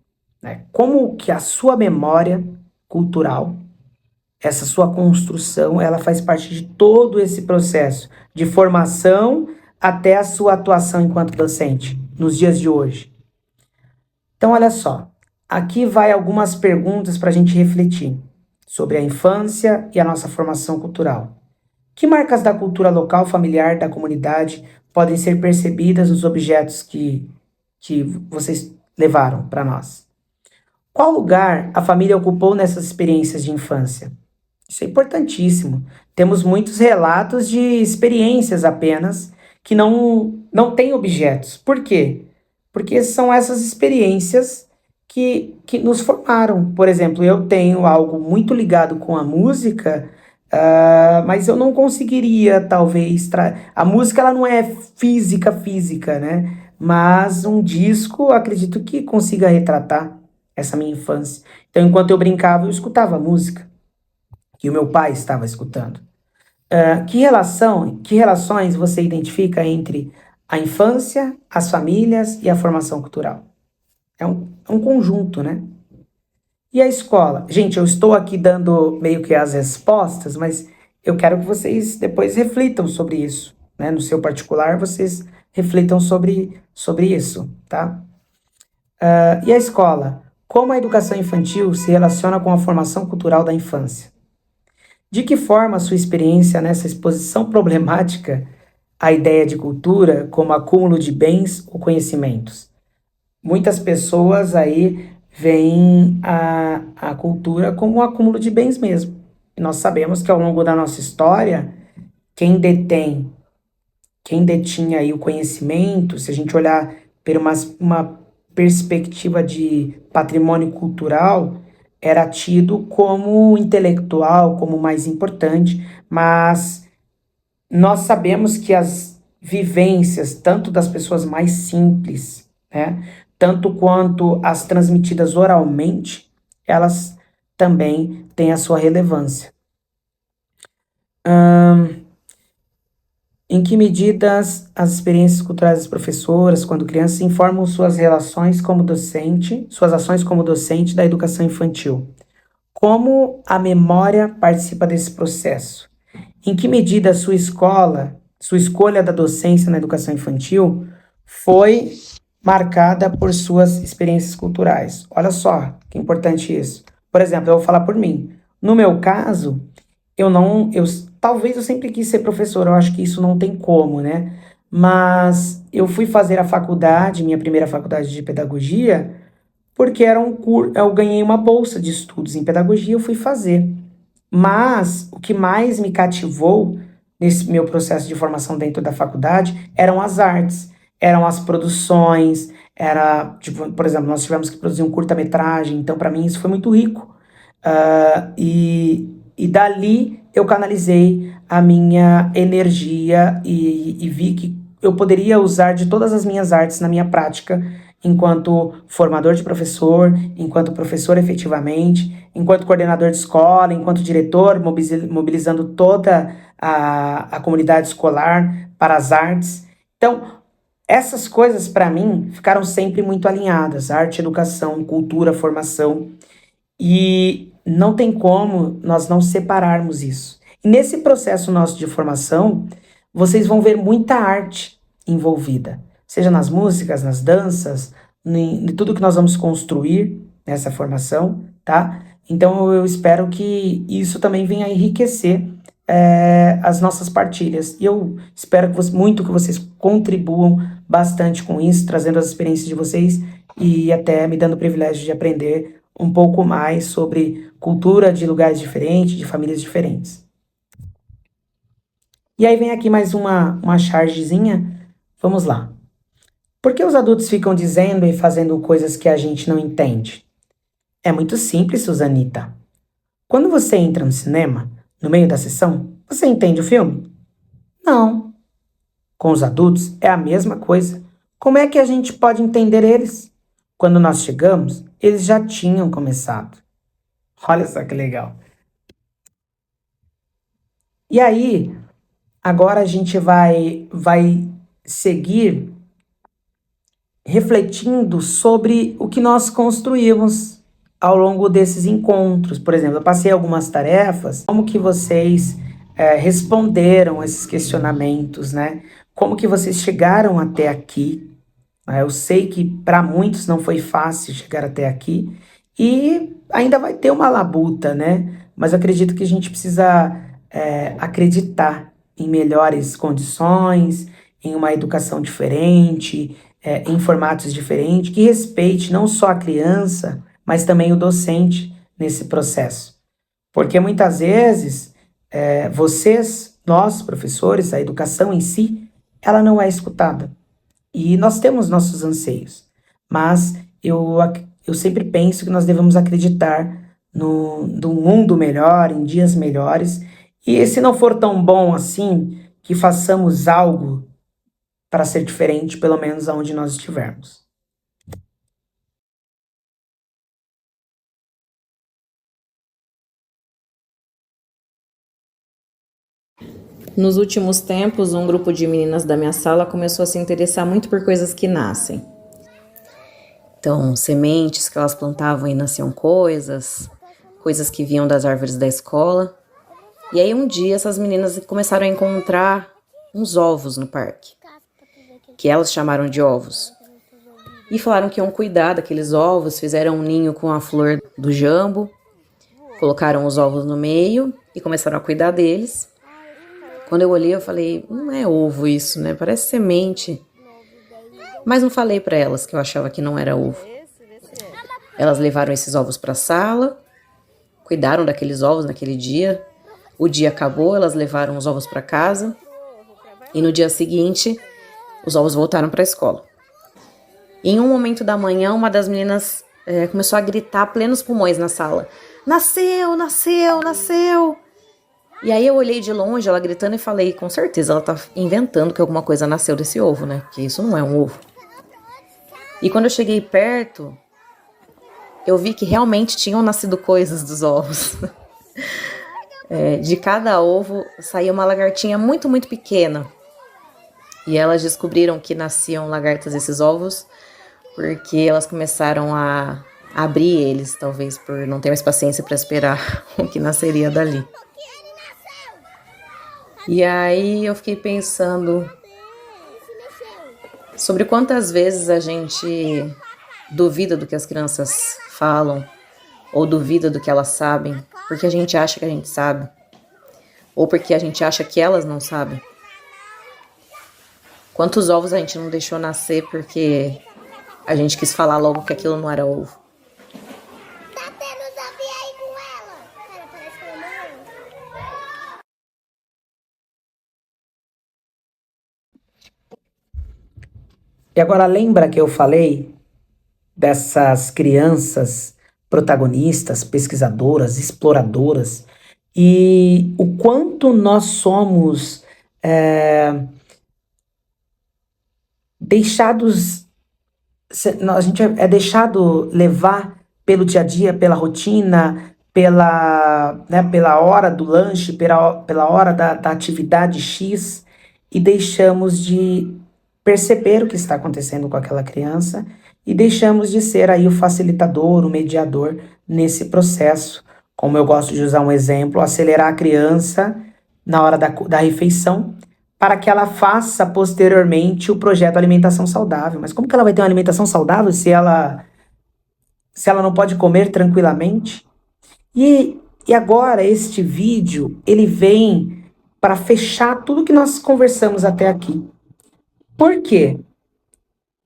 né? Como que a sua memória cultural, essa sua construção, ela faz parte de todo esse processo de formação até a sua atuação enquanto docente nos dias de hoje. Então, olha só, aqui vai algumas perguntas para a gente refletir sobre a infância e a nossa formação cultural. Que marcas da cultura local, familiar, da comunidade podem ser percebidas nos objetos que vocês levaram para nós? Qual lugar a família ocupou nessas experiências de infância? Isso é importantíssimo. Temos muitos relatos de experiências apenas que não têm objetos. Por quê? Porque são essas experiências que nos formaram. Por exemplo, eu tenho algo muito ligado com a música, mas eu não conseguiria, talvez... A música ela não é física, né? Mas um disco, acredito que consiga retratar essa minha infância. Então, enquanto eu brincava, eu escutava música que o meu pai estava escutando. Que relações você identifica entre a infância, as famílias e a formação cultural? É um conjunto, né? E a escola? Gente, eu estou aqui dando meio que as respostas, mas eu quero que vocês depois reflitam sobre isso, né? No seu particular, vocês reflitam sobre isso, tá? E a escola? Como a educação infantil se relaciona com a formação cultural da infância? De que forma a sua experiência nessa exposição problemática à ideia de cultura como acúmulo de bens ou conhecimentos? Muitas pessoas aí veem a cultura como um acúmulo de bens mesmo. E nós sabemos que ao longo da nossa história, quem detinha aí o conhecimento, se a gente olhar por uma perspectiva de patrimônio cultural, era tido como intelectual, como mais importante, mas nós sabemos que as vivências, tanto das pessoas mais simples, né, tanto quanto as transmitidas oralmente, elas também têm a sua relevância. Em que medidas as experiências culturais das professoras, quando crianças, informam suas ações como docente da educação infantil? Como a memória participa desse processo? Em que medida a sua escolha da docência na educação infantil foi marcada por suas experiências culturais? Olha só que importante isso. Por exemplo, eu vou falar por mim. No meu caso, talvez eu sempre quis ser professor, eu acho que isso não tem como, né? Mas eu fui fazer a faculdade, minha primeira faculdade de pedagogia, porque eu ganhei uma bolsa de estudos em pedagogia, eu fui fazer. Mas o que mais me cativou nesse meu processo de formação dentro da faculdade eram as artes, eram as produções, tipo, por exemplo, nós tivemos que produzir um curta-metragem, então para mim isso foi muito rico. E dali eu canalizei a minha energia e vi que eu poderia usar de todas as minhas artes na minha prática, enquanto formador de professor, enquanto professor efetivamente, enquanto coordenador de escola, enquanto diretor, mobilizando toda a comunidade escolar para as artes. Então, essas coisas para mim ficaram sempre muito alinhadas: arte, educação, cultura, formação. E não tem como nós não separarmos isso. E nesse processo nosso de formação, vocês vão ver muita arte envolvida, seja nas músicas, nas danças, em tudo que nós vamos construir nessa formação, tá? Então eu espero que isso também venha a enriquecer as nossas partilhas. E eu espero muito que vocês contribuam bastante com isso, trazendo as experiências de vocês e até me dando o privilégio de aprender um pouco mais sobre cultura de lugares diferentes, de famílias diferentes. E aí vem aqui mais uma chargezinha. Vamos lá. Por que os adultos ficam dizendo e fazendo coisas que a gente não entende? É muito simples, Suzanita. Quando você entra no cinema, no meio da sessão, você entende o filme? Não. Com os adultos é a mesma coisa. Como é que a gente pode entender eles? Quando nós chegamos, eles já tinham começado. Olha só que legal. E aí, agora a gente vai seguir refletindo sobre o que nós construímos ao longo desses encontros. Por exemplo, eu passei algumas tarefas, como que vocês responderam esses questionamentos, né? Como que vocês chegaram até aqui? Eu sei que para muitos não foi fácil chegar até aqui e ainda vai ter uma labuta, né? Mas eu acredito que a gente precisa acreditar em melhores condições, em uma educação diferente, em formatos diferentes, que respeite não só a criança, mas também o docente nesse processo. Porque muitas vezes, nós, professores, a educação em si, ela não é escutada. E nós temos nossos anseios, mas eu sempre penso que nós devemos acreditar num mundo melhor, em dias melhores, e se não for tão bom assim, que façamos algo para ser diferente, pelo menos aonde nós estivermos. Nos últimos tempos, um grupo de meninas da minha sala começou a se interessar muito por coisas que nascem. Então, sementes que elas plantavam e nasciam coisas que vinham das árvores da escola. E aí um dia essas meninas começaram a encontrar uns ovos no parque, que elas chamaram de ovos. E falaram que iam cuidar daqueles ovos, fizeram um ninho com a flor do jambo, colocaram os ovos no meio e começaram a cuidar deles. Quando eu olhei, eu falei, não é ovo isso, né? Parece semente. Mas não falei para elas que eu achava que não era ovo. Elas levaram esses ovos para a sala, cuidaram daqueles ovos naquele dia. O dia acabou, elas levaram os ovos para casa. E no dia seguinte, os ovos voltaram para a escola. Em um momento da manhã, uma das meninas começou a gritar a plenos pulmões na sala. Nasceu, nasceu, nasceu! E aí eu olhei de longe, ela gritando, e falei, com certeza ela tá inventando que alguma coisa nasceu desse ovo, né? Porque isso não é um ovo. E quando eu cheguei perto, eu vi que realmente tinham nascido coisas dos ovos. De cada ovo saía uma lagartinha muito, muito pequena. E elas descobriram que nasciam lagartas desses ovos porque elas começaram a abrir eles, talvez por não ter mais paciência para esperar o que nasceria dali. E aí eu fiquei pensando sobre quantas vezes a gente duvida do que as crianças falam, ou duvida do que elas sabem, porque a gente acha que a gente sabe, ou porque a gente acha que elas não sabem. Quantos ovos a gente não deixou nascer porque a gente quis falar logo que aquilo não era ovo. Tá tendo zumbi aí com ela? Cara, parece que ela morreu. E agora lembra que eu falei dessas crianças protagonistas, pesquisadoras, exploradoras, e o quanto nós somos deixados, a gente é deixado levar pelo dia a dia, pela rotina, pela hora do lanche, pela hora da atividade X, e deixamos de perceber o que está acontecendo com aquela criança e deixamos de ser aí o facilitador, o mediador nesse processo. Como eu gosto de usar um exemplo, acelerar a criança na hora da refeição para que ela faça posteriormente o projeto Alimentação Saudável. Mas como que ela vai ter uma alimentação saudável se ela não pode comer tranquilamente? E agora este vídeo, ele vem para fechar tudo que nós conversamos até aqui. Por quê?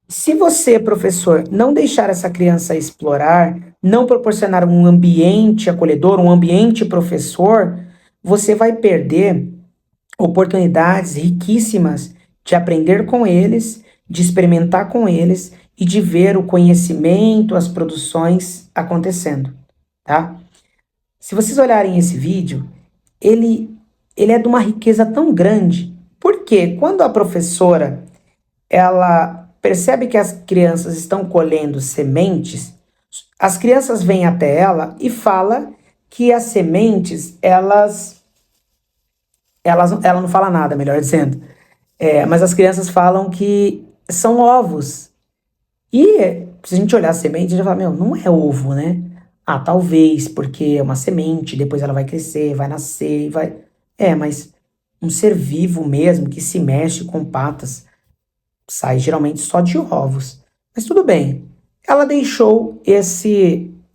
Se você, professor, não deixar essa criança explorar, não proporcionar um ambiente acolhedor, um ambiente professor, você vai perder oportunidades riquíssimas de aprender com eles, de experimentar com eles e de ver o conhecimento, as produções acontecendo, tá? Se vocês olharem esse vídeo, ele é de uma riqueza tão grande, porque quando a professora ela percebe que as crianças estão colhendo sementes, as crianças vêm até ela e fala que as sementes, ela não fala nada, melhor dizendo, mas as crianças falam que são ovos. E se a gente olhar a semente, a gente vai falar, não é ovo, né? Ah, talvez, porque é uma semente, depois ela vai crescer, vai nascer, vai... mas um ser vivo mesmo, que se mexe com patas, sai geralmente só de ovos. Mas tudo bem, ela deixou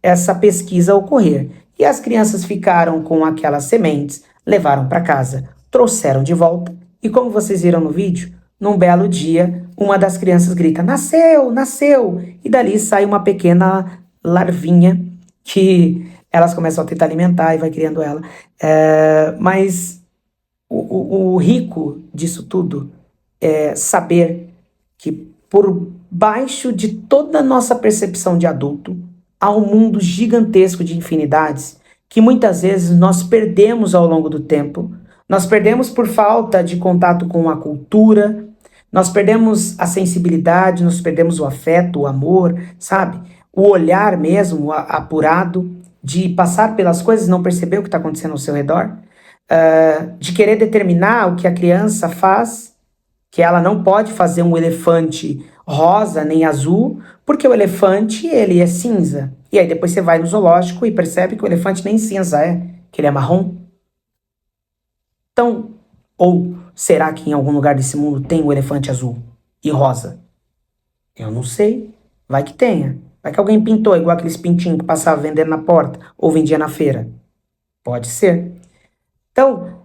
essa pesquisa ocorrer. E as crianças ficaram com aquelas sementes, levaram para casa, trouxeram de volta. E como vocês viram no vídeo, num belo dia, uma das crianças grita, nasceu, nasceu! E dali sai uma pequena larvinha que elas começam a tentar alimentar e vai criando ela. Mas o rico disso tudo é saber que por baixo de toda a nossa percepção de adulto, há um mundo gigantesco de infinidades que muitas vezes nós perdemos ao longo do tempo. Nós perdemos por falta de contato com a cultura, nós perdemos a sensibilidade, nós perdemos o afeto, o amor, sabe? O olhar mesmo apurado, de passar pelas coisas e não perceber o que está acontecendo ao seu redor, de querer determinar o que a criança faz, que ela não pode fazer um elefante rosa nem azul, porque o elefante, ele é cinza. E aí depois você vai no zoológico e percebe que o elefante nem cinza é, que ele é marrom. Então, ou será que em algum lugar desse mundo tem um elefante azul e rosa? Eu não sei. Vai que tenha. Vai que alguém pintou igual aqueles pintinhos que passava vendendo na porta ou vendia na feira. Pode ser. Então,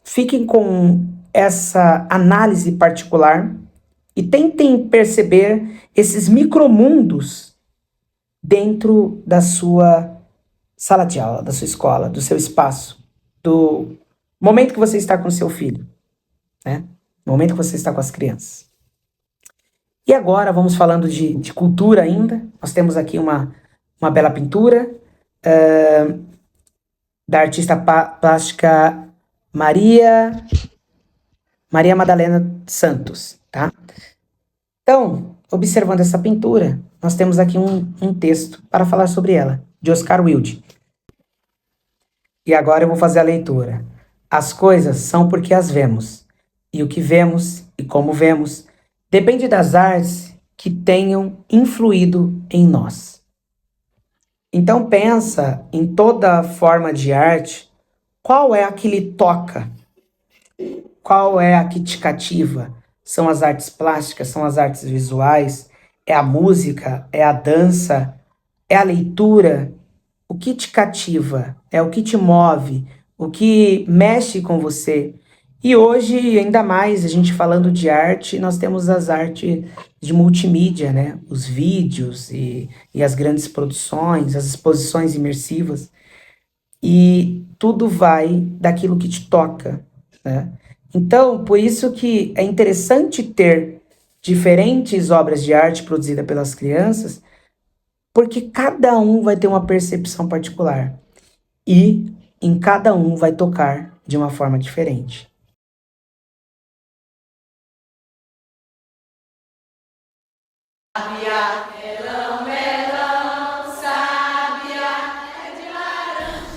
fiquem com essa análise particular e tentem perceber esses micromundos dentro da sua sala de aula, da sua escola, do seu espaço, do momento que você está com o seu filho, né? No momento que você está com as crianças. E agora vamos falando de cultura ainda. Nós temos aqui uma bela pintura da artista plástica Maria Madalena Santos, tá? Então, observando essa pintura, nós temos aqui um texto para falar sobre ela, de Oscar Wilde. E agora eu vou fazer a leitura. As coisas são porque as vemos, e o que vemos e como vemos depende das artes que tenham influído em nós. Então pensa em toda forma de arte, qual é a que lhe toca? Qual é a que te cativa? São as artes plásticas, são as artes visuais, é a música, é a dança, é a leitura? O que te cativa? É o que te move? O que mexe com você? E hoje, ainda mais, a gente falando de arte, nós temos as artes de multimídia, né? Os vídeos e as grandes produções, as exposições imersivas. E tudo vai daquilo que te toca, né? Então, por isso que é interessante ter diferentes obras de arte produzidas pelas crianças, porque cada um vai ter uma percepção particular. E em cada um vai tocar de uma forma diferente.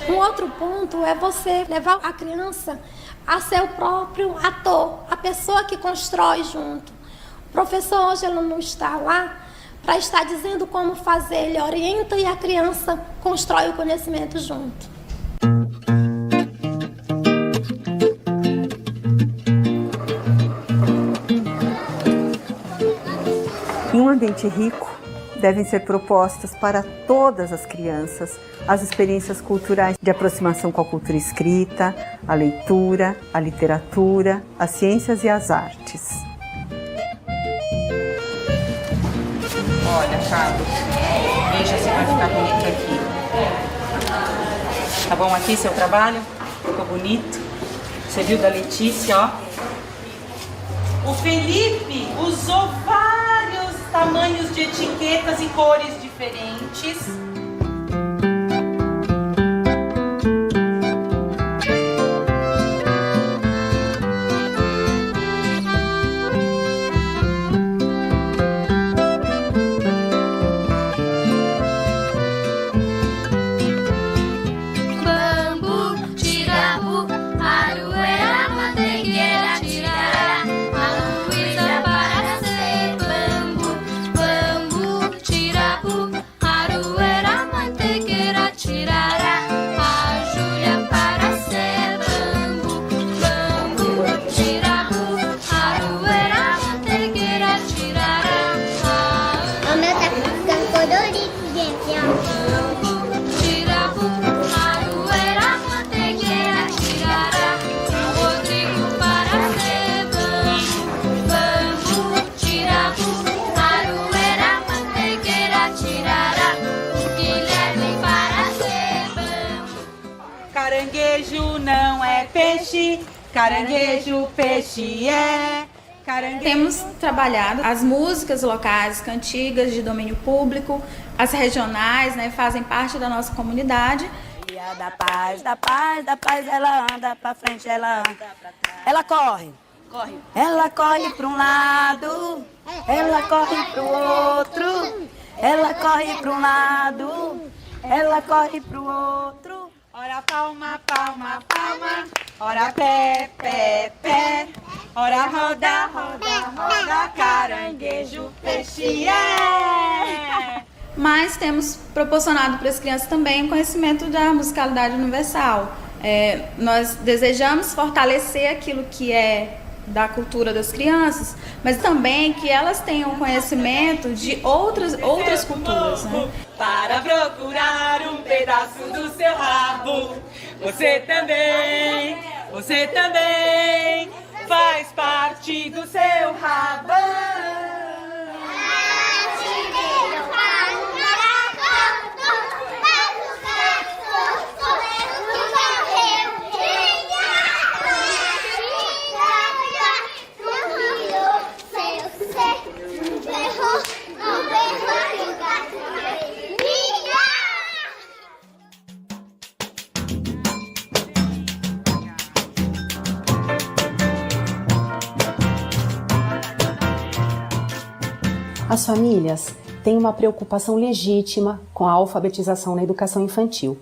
Um outro ponto é você levar a criança a ser o próprio ator, a pessoa que constrói junto. O professor hoje ele não está lá para estar dizendo como fazer, ele orienta e a criança constrói o conhecimento junto. Em um ambiente rico, devem ser propostas para todas as crianças as experiências culturais de aproximação com a cultura escrita, a leitura, a literatura, as ciências e as artes. Olha, Carlos, veja se vai ficar bonito aqui. Tá bom aqui seu trabalho? Ficou bonito? Você viu da Letícia, ó? O Felipe usou vários tamanhos de etiquetas e cores diferentes. Para ser bambu, Caranguejo não é peixe, caranguejo peixe é. Caranguejo. Temos trabalhado as músicas locais, cantigas de domínio público, as regionais, né, fazem parte da nossa comunidade. Da paz, da paz, da paz, ela anda pra frente, ela anda pra trás. Ela corre. Ela corre pra um lado, ela corre pro outro. Ela corre pra um lado, ela corre pro outro. Ora palma, palma, palma. Ora pé, pé, pé. Ora roda, roda, roda. Caranguejo, peixe é. Mas temos proporcionado para as crianças também o conhecimento da musicalidade universal. Nós desejamos fortalecer aquilo que é da cultura das crianças, mas também que elas tenham conhecimento de outras culturas, né? Para procurar um pedaço do seu rabo, você também faz parte do seu rabo. As famílias têm uma preocupação legítima com a alfabetização na educação infantil.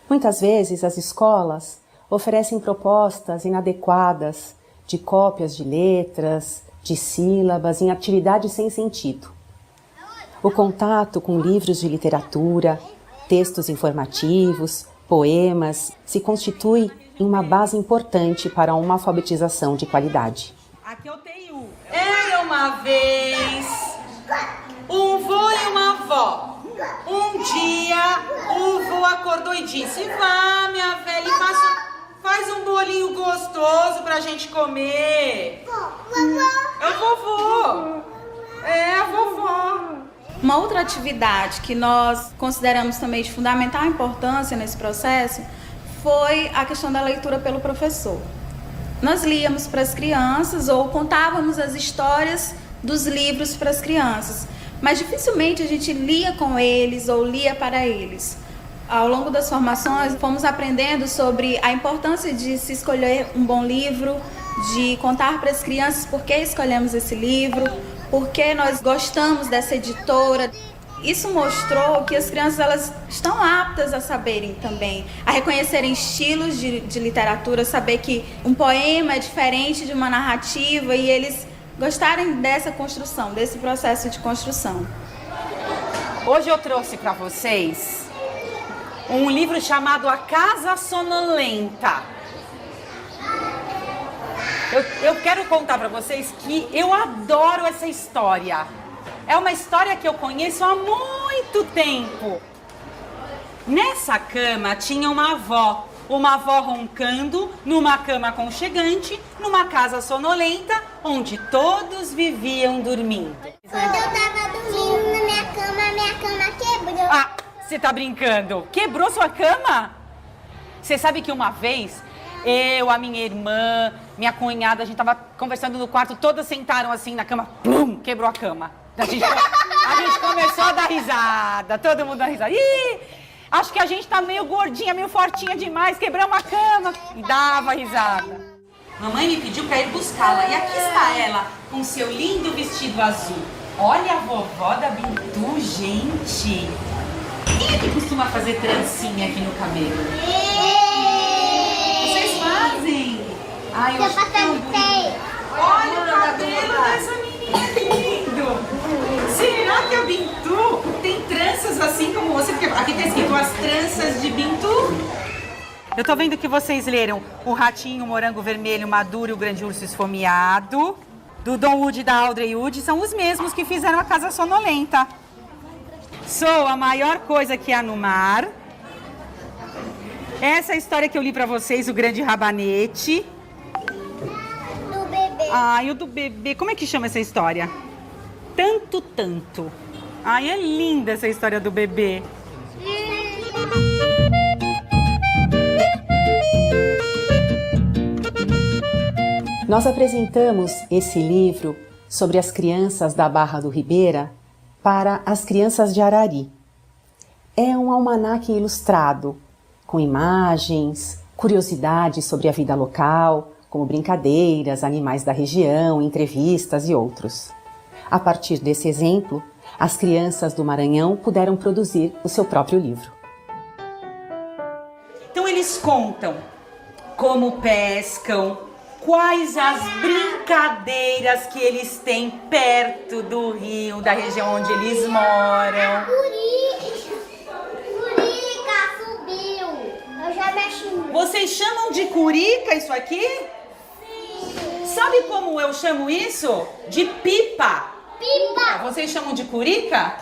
Muitas vezes as escolas oferecem propostas inadequadas de cópias de letras, de sílabas em atividades sem sentido. O contato com livros de literatura, textos informativos, poemas, se constitui em uma base importante para uma alfabetização de qualidade. Aqui eu tenho. Era uma vez um vô e uma avó. Um dia o vô acordou e disse: vá, minha velha, e faz um bolinho gostoso pra gente comer. É o vovô. É a vovó. Uma outra atividade que nós consideramos também de fundamental importância nesse processo foi a questão da leitura pelo professor. Nós líamos para as crianças ou contávamos as histórias dos livros para as crianças, mas dificilmente a gente lia com eles ou lia para eles. Ao longo das formações, fomos aprendendo sobre a importância de se escolher um bom livro, de contar para as crianças por que escolhemos esse livro, por que nós gostamos dessa editora. Isso mostrou que as crianças elas estão aptas a saberem também, a reconhecerem estilos de literatura, saber que um poema é diferente de uma narrativa e eles gostarem dessa construção, desse processo de construção. Hoje eu trouxe para vocês um livro chamado A Casa Sonolenta. Eu quero contar para vocês que eu adoro essa história. É uma história que eu conheço há muito tempo. Nessa cama tinha uma avó roncando, numa cama aconchegante, numa casa sonolenta, onde todos viviam dormindo. Quando eu tava dormindo na minha cama quebrou. Ah, você tá brincando? Quebrou sua cama? Você sabe que uma vez, eu, a minha irmã, minha cunhada, a gente tava conversando no quarto, todas sentaram assim na cama, plum, quebrou a cama. A gente começou a dar risada, todo mundo dá risada. Ih, acho que a gente tá meio gordinha, meio fortinha demais, quebramos a cama. E dava risada. Mamãe me pediu pra ir buscá-la e aqui está ela, com seu lindo vestido azul. Olha a vovó da Bintu, gente. Quem é que costuma fazer trancinha aqui no cabelo? Vocês fazem? Ai, eu acho tão bonito. Olha o cabelo dessa menina, que lindo. Será que a Bintu tem tranças assim como você? Porque aqui tá escrito as tranças de Bintu. Eu tô vendo que vocês leram O Ratinho, o Morango Vermelho, Maduro e o Grande Urso Esfomeado, do Don Wood e da Audrey Wood, são os mesmos que fizeram A Casa Sonolenta. Sou a maior coisa que há no mar. Essa é a história que eu li pra vocês, O Grande Rabanete. Do bebê. Ai, o do bebê. Como é que chama essa história? Tanto, tanto. Ai, é linda essa história do bebê. Nós apresentamos esse livro sobre as crianças da Barra do Ribeira para as crianças de Arari. É um almanaque ilustrado, com imagens, curiosidades sobre a vida local, como brincadeiras, animais da região, entrevistas e outros. A partir desse exemplo, as crianças do Maranhão puderam produzir o seu próprio livro. Então eles contam como pescam, quais as brincadeiras que eles têm perto do rio, da região onde eles moram. Curica subiu. Eu já mexi. Vocês chamam de curica isso aqui? Sim. Sabe como eu chamo isso? De pipa. Pipa. Vocês chamam de curica?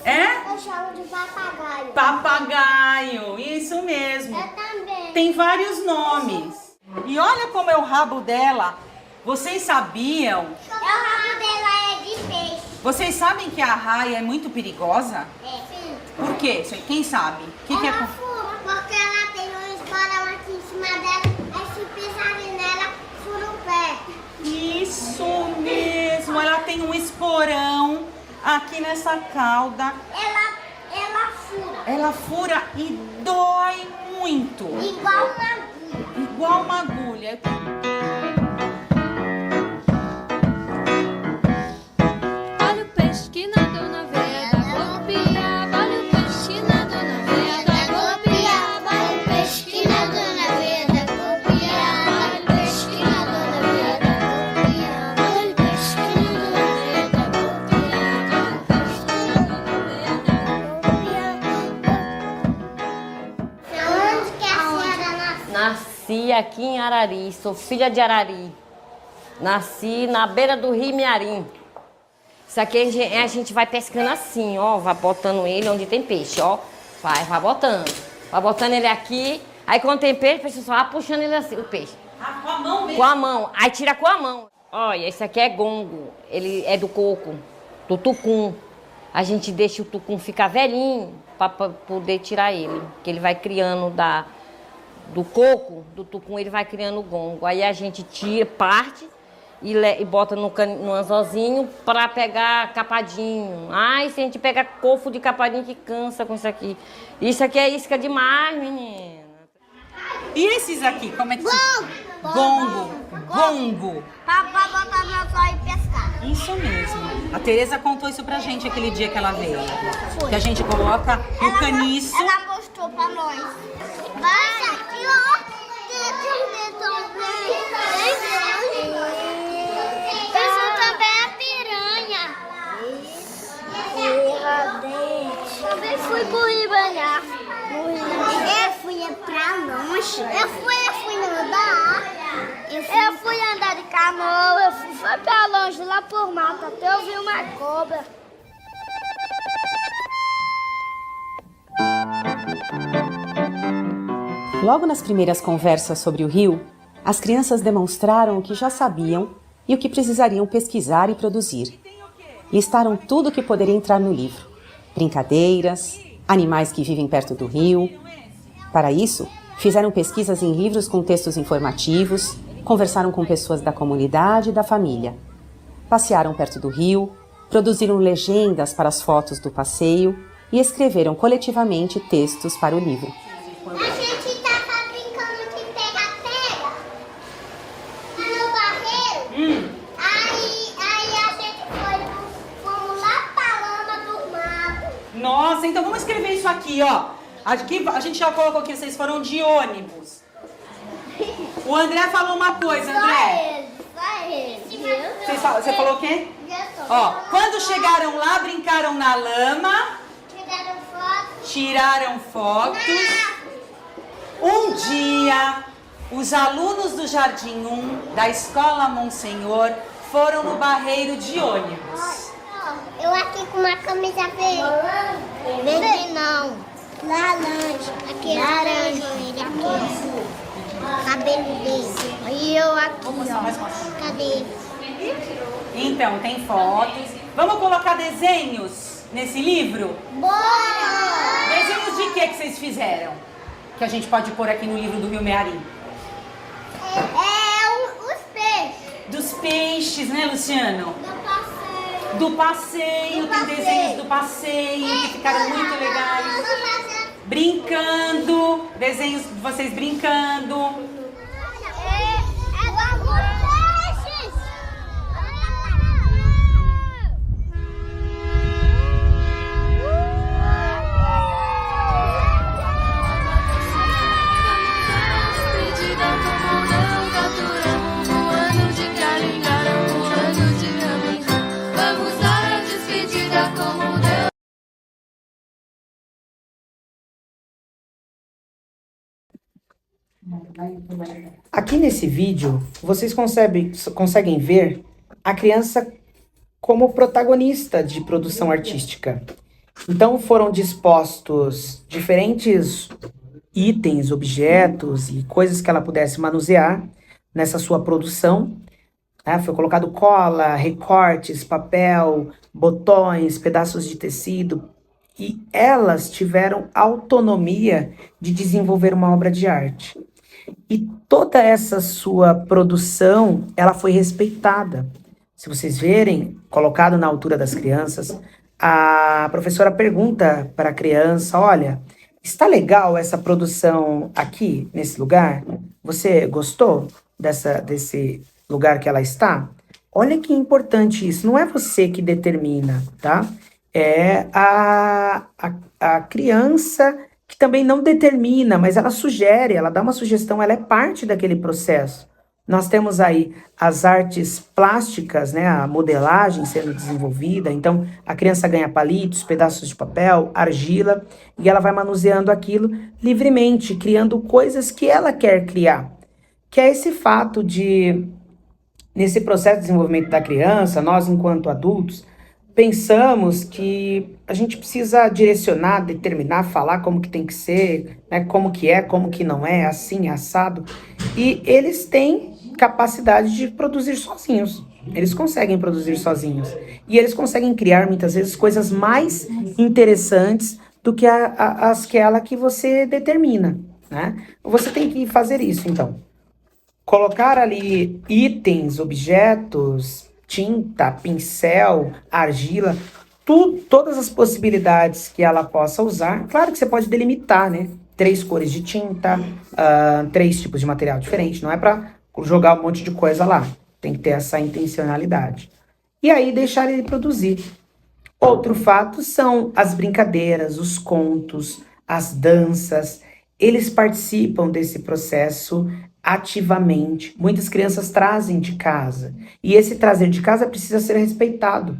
É? Eu chamo de papagaio. Papagaio, isso mesmo. Eu também. Tem vários nomes. E olha como é o rabo dela. Vocês sabiam? O rabo dela é de peixe. Vocês sabem que a arraia é muito perigosa? Sim. Por quê? Quem sabe? Ela fura, porque ela tem um esporão aqui em cima dela. Aí se pisarem nela, fura o pé. Isso mesmo. Ela tem um esporão aqui nessa cauda. Ela fura. Ela fura e dói muito. Igual uma agulha. Igual uma agulha. Olha o peixe que nadou na veia da golpiaba. Olha o peixe que nadou na veia da golpiaba. Olha o peixe que nadou na veia da golpiaba. Olha o peixe que nadou na veia da golpiaba. Olha o peixe que nadou na veia da golpiaba. Onde que a senhora nasceu? Nasci aqui em Arari, sou filha de Arari. Nasci na beira do rio Miarim. Isso aqui a gente vai pescando assim, ó, vai botando ele onde tem peixe, ó. Vai botando. Vai botando ele aqui, aí quando tem peixe, o peixe só vai puxando ele assim, o peixe. Ah, com a mão mesmo? Com a mão, aí tira com a mão. Olha, esse aqui é gongo, ele é do coco, do tucum. A gente deixa o tucum ficar velhinho para poder tirar ele, que ele vai criando do coco, do tucum, ele vai criando o gongo. Aí a gente tira, parte e bota no anzolzinho para pegar capadinho. Ai, se a gente pega cofo de capadinho que cansa com isso aqui. Isso aqui é isca demais, menina. E esses aqui, como é que se chama? Gongo. Pra botar no anzol e pescar. Isso mesmo. A Tereza contou isso pra gente aquele dia que ela veio. Que a gente coloca no caniço. Ela mostrou pra nós. Vai aqui, ó. Isso também é piranha. Também fui pro rio banhar. Eu fui pra longe. Eu fui nadar. Eu fui andar de canoa. Eu fui pra longe, lá por mata, até eu vi uma cobra. Logo nas primeiras conversas sobre o rio, as crianças demonstraram o que já sabiam e o que precisariam pesquisar e produzir. Listaram tudo o que poderia entrar no livro: brincadeiras, animais que vivem perto do rio. Para isso, fizeram pesquisas em livros com textos informativos, conversaram com pessoas da comunidade e da família. Passearam perto do rio, produziram legendas para as fotos do passeio e escreveram coletivamente textos para o livro. A gente tava brincando de pega-pega no barreiro. Aí a gente fomos lá pra lama do mato. Nossa, então vamos escrever isso aqui, ó. Aqui, a gente já colocou que vocês foram de ônibus. O André falou uma coisa, André. Só ele. Você falou o quê? Ó, quando chegaram lá, brincaram na lama. Tiraram fotos. Um dia, os alunos do Jardim 1 da Escola Monsenhor foram no barreiro de ônibus. Eu aqui com uma camisa verde. Verde não. Laranja. Aqui laranja. Ele aqui. Cabelo dele. E eu aqui, ó. Cadê ele? Então, tem fotos. Vamos colocar desenhos nesse livro? Bora! Desenhos de que vocês fizeram? Que a gente pode pôr aqui no livro do Rio Mearim. Os peixes. peixes, né, Luciano? Do passeio, tem desenhos do passeio que ficaram muito legais. Brincando, desenhos de vocês brincando. Aqui nesse vídeo, vocês conseguem ver a criança como protagonista de produção artística. Então foram dispostos diferentes itens, objetos e coisas que ela pudesse manusear nessa sua produção. Foi colocado cola, recortes, papel, botões, pedaços de tecido, e elas tiveram autonomia de desenvolver uma obra de arte. E toda essa sua produção, ela foi respeitada. Se vocês verem, colocado na altura das crianças, a professora pergunta para a criança, olha, está legal essa produção aqui, nesse lugar? Você gostou desse lugar que ela está? Olha que importante isso, não é você que determina, tá? É a criança que também não determina, mas ela sugere, ela dá uma sugestão, ela é parte daquele processo. Nós temos aí as artes plásticas, né, a modelagem sendo desenvolvida, então a criança ganha palitos, pedaços de papel, argila, e ela vai manuseando aquilo livremente, criando coisas que ela quer criar. Que é esse fato de, nesse processo de desenvolvimento da criança, nós enquanto adultos, pensamos que a gente precisa direcionar, determinar, falar como que tem que ser, né, como que não é, assim, assado. E eles têm capacidade de produzir sozinhos. Eles conseguem produzir sozinhos. E eles conseguem criar, muitas vezes, coisas mais interessantes do que aquela que você determina, né? Você tem que fazer isso, então. Colocar ali itens, objetos, tinta, pincel, argila, todas as possibilidades que ela possa usar. Claro que você pode delimitar, né? 3 cores de tinta, 3 tipos de material diferente. Não é para jogar um monte de coisa lá. Tem que ter essa intencionalidade. E aí deixar ele produzir. Outro fato são as brincadeiras, os contos, as danças. Eles participam desse processo ativamente. Muitas crianças trazem de casa. E esse trazer de casa precisa ser respeitado.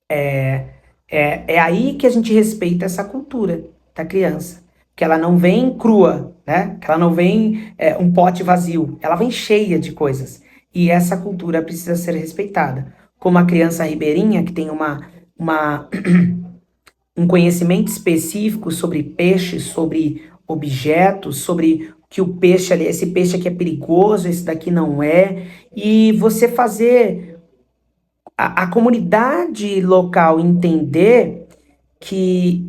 É aí que a gente respeita essa cultura da criança. Que ela não vem crua, né? Que ela não vem um pote vazio. Ela vem cheia de coisas. E essa cultura precisa ser respeitada. Como a criança ribeirinha, que tem um conhecimento específico sobre peixes, sobre objetos, sobre que o peixe ali, esse peixe aqui é perigoso, esse daqui não é. E você fazer a comunidade local entender que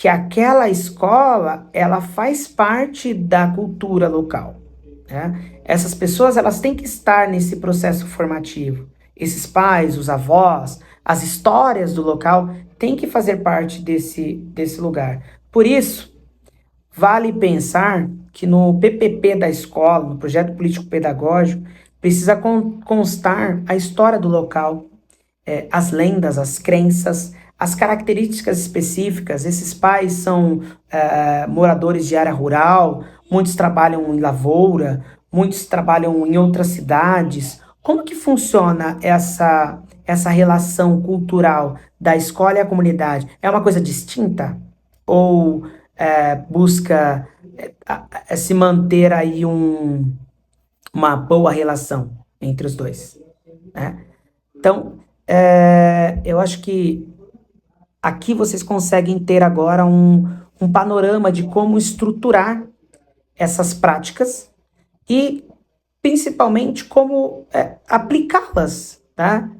aquela escola, ela faz parte da cultura local, né? Essas pessoas, elas têm que estar nesse processo formativo. Esses pais, os avós, as histórias do local têm que fazer parte desse lugar. Por isso, vale pensar que no PPP da escola, no projeto político-pedagógico, precisa constar a história do local, as lendas, as crenças, as características específicas. Esses pais são moradores de área rural, muitos trabalham em lavoura, muitos trabalham em outras cidades. Como que funciona essa relação cultural da escola e a comunidade? É uma coisa distinta? Ou busca se manter aí uma boa relação entre os dois, né? Então, eu acho que aqui vocês conseguem ter agora um panorama de como estruturar essas práticas e, principalmente, como aplicá-las, tá?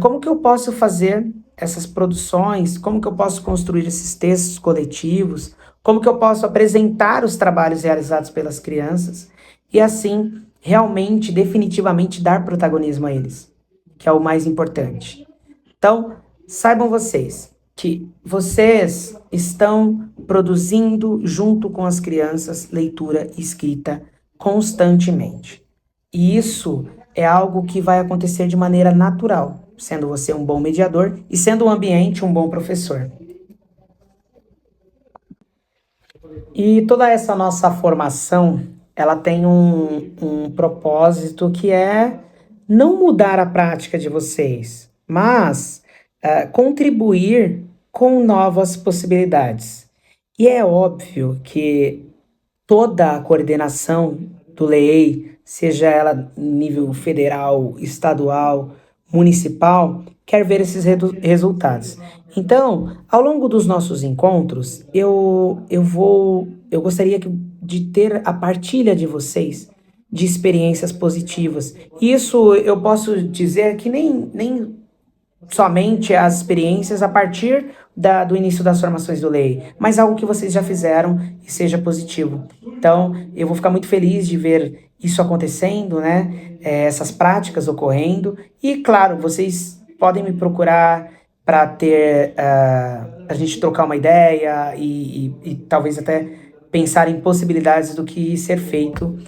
Como que eu posso fazer essas produções, como que eu posso construir esses textos coletivos, como que eu posso apresentar os trabalhos realizados pelas crianças e, assim, realmente, definitivamente dar protagonismo a eles, que é o mais importante. Então, saibam vocês que vocês estão produzindo, junto com as crianças, leitura e escrita constantemente. E isso é algo que vai acontecer de maneira natural, sendo você um bom mediador e sendo o ambiente um bom professor. E toda essa nossa formação, ela tem um propósito que é não mudar a prática de vocês, mas contribuir com novas possibilidades. E é óbvio que toda a coordenação do LEEI, seja ela nível federal, estadual, municipal, quer ver esses resultados. Então, ao longo dos nossos encontros, eu gostaria de ter a partilha de vocês de experiências positivas. Isso eu posso dizer que nem somente as experiências a partir do início das formações do LEEI, mas algo que vocês já fizeram e seja positivo. Então, eu vou ficar muito feliz de ver isso acontecendo, né? Essas práticas ocorrendo. E, claro, vocês podem me procurar para ter a gente trocar uma ideia e talvez até pensar em possibilidades do que ser feito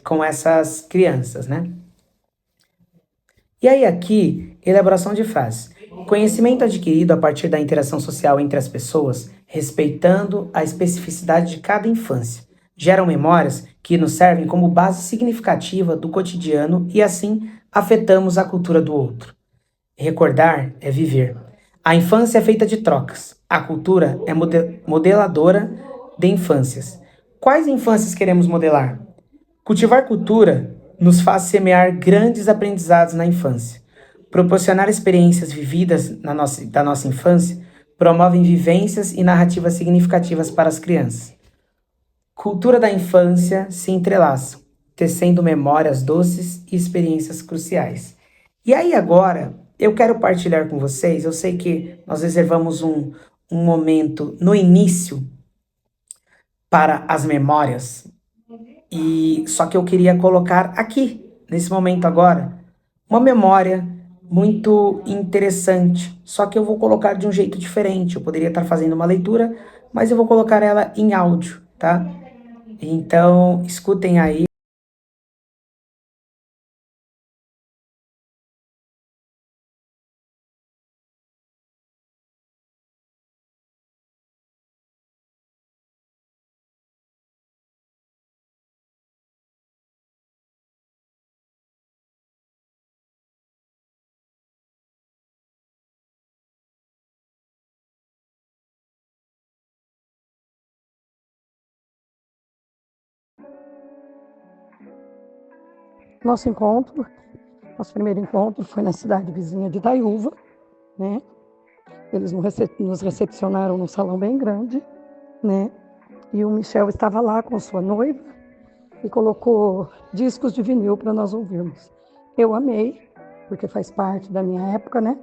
com essas crianças, né? E aí aqui, elaboração de frases. Conhecimento adquirido a partir da interação social entre as pessoas, respeitando a especificidade de cada infância. Geram memórias que nos servem como base significativa do cotidiano e assim afetamos a cultura do outro. Recordar é viver. A infância é feita de trocas. A cultura é modeladora de infâncias. Quais infâncias queremos modelar? Cultivar cultura nos faz semear grandes aprendizados na infância. Proporcionar experiências vividas da nossa infância promovem vivências e narrativas significativas para as crianças. Cultura da infância se entrelaçam, tecendo memórias doces e experiências cruciais. E aí agora, eu quero partilhar com vocês, eu sei que nós reservamos um momento no início para as memórias, só que eu queria colocar aqui, nesse momento agora, uma memória muito interessante, só que eu vou colocar de um jeito diferente. Eu poderia estar fazendo uma leitura, mas eu vou colocar ela em áudio, tá? Então, escutem aí. Nosso primeiro encontro foi na cidade vizinha de Itaiúva, né? Eles nos recepcionaram num salão bem grande, né? E o Michel estava lá com sua noiva e colocou discos de vinil para nós ouvirmos. Eu amei, porque faz parte da minha época, né?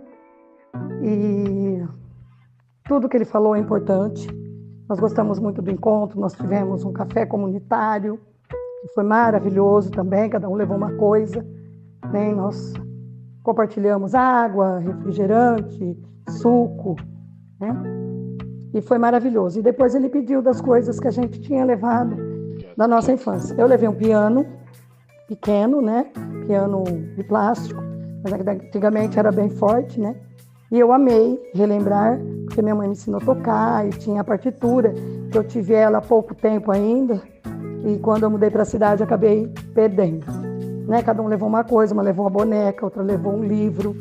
E tudo que ele falou é importante. Nós gostamos muito do encontro, nós tivemos um café comunitário, que foi maravilhoso também, cada um levou uma coisa, né? E nós compartilhamos água, refrigerante, suco, né? E foi maravilhoso. E depois ele pediu das coisas que a gente tinha levado da nossa infância. Eu levei um piano pequeno, né? Piano de plástico, mas antigamente era bem forte, né? E eu amei relembrar, porque minha mãe me ensinou a tocar e tinha a partitura, que eu tive ela há pouco tempo ainda. E quando eu mudei para a cidade, acabei perdendo, né? Cada um levou uma coisa, uma levou uma boneca, outra levou um livro.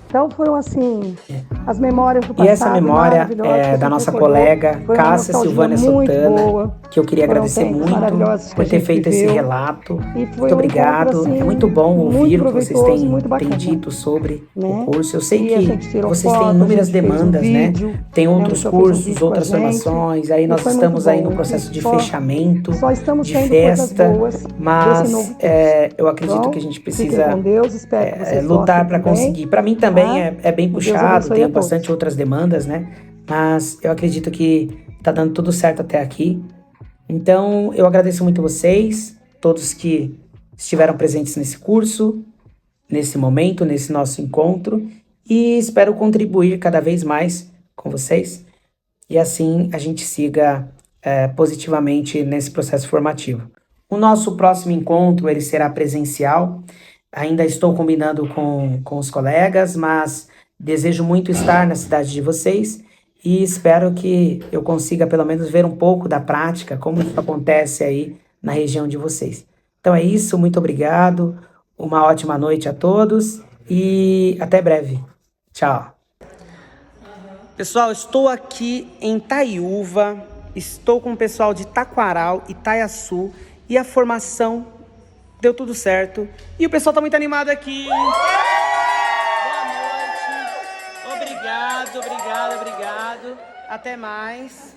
Então foram assim, as memórias do passado. E essa memória é da nossa colega Cássia Silvânia Sotana, que eu queria agradecer muito por ter feito esse relato. Muito obrigado. Assim, é muito bom ouvir o que vocês têm dito sobre o curso. Eu sei que vocês têm inúmeras demandas, né? Tem outros cursos, outras formações. Aí nós estamos aí no processo de fechamento, de festa. Mas eu acredito que a gente precisa lutar para conseguir. Para mim também é bem puxado, tenho bastante outras demandas, né? Mas eu acredito que tá dando tudo certo até aqui. Então, eu agradeço muito vocês, todos que estiveram presentes nesse curso, nesse momento, nesse nosso encontro, e espero contribuir cada vez mais com vocês e assim a gente siga positivamente nesse processo formativo. O nosso próximo encontro ele será presencial, ainda estou combinando com os colegas, mas desejo muito estar na cidade de vocês e espero que eu consiga pelo menos ver um pouco da prática, como isso acontece aí na região de vocês. Então é isso, muito obrigado, uma ótima noite a todos e até breve. Tchau. Pessoal, estou aqui em Itaiúva, estou com o pessoal de Taquaral, Itaiaçu e a formação deu tudo certo e o pessoal tá muito animado aqui. Boa noite, obrigado. Até mais.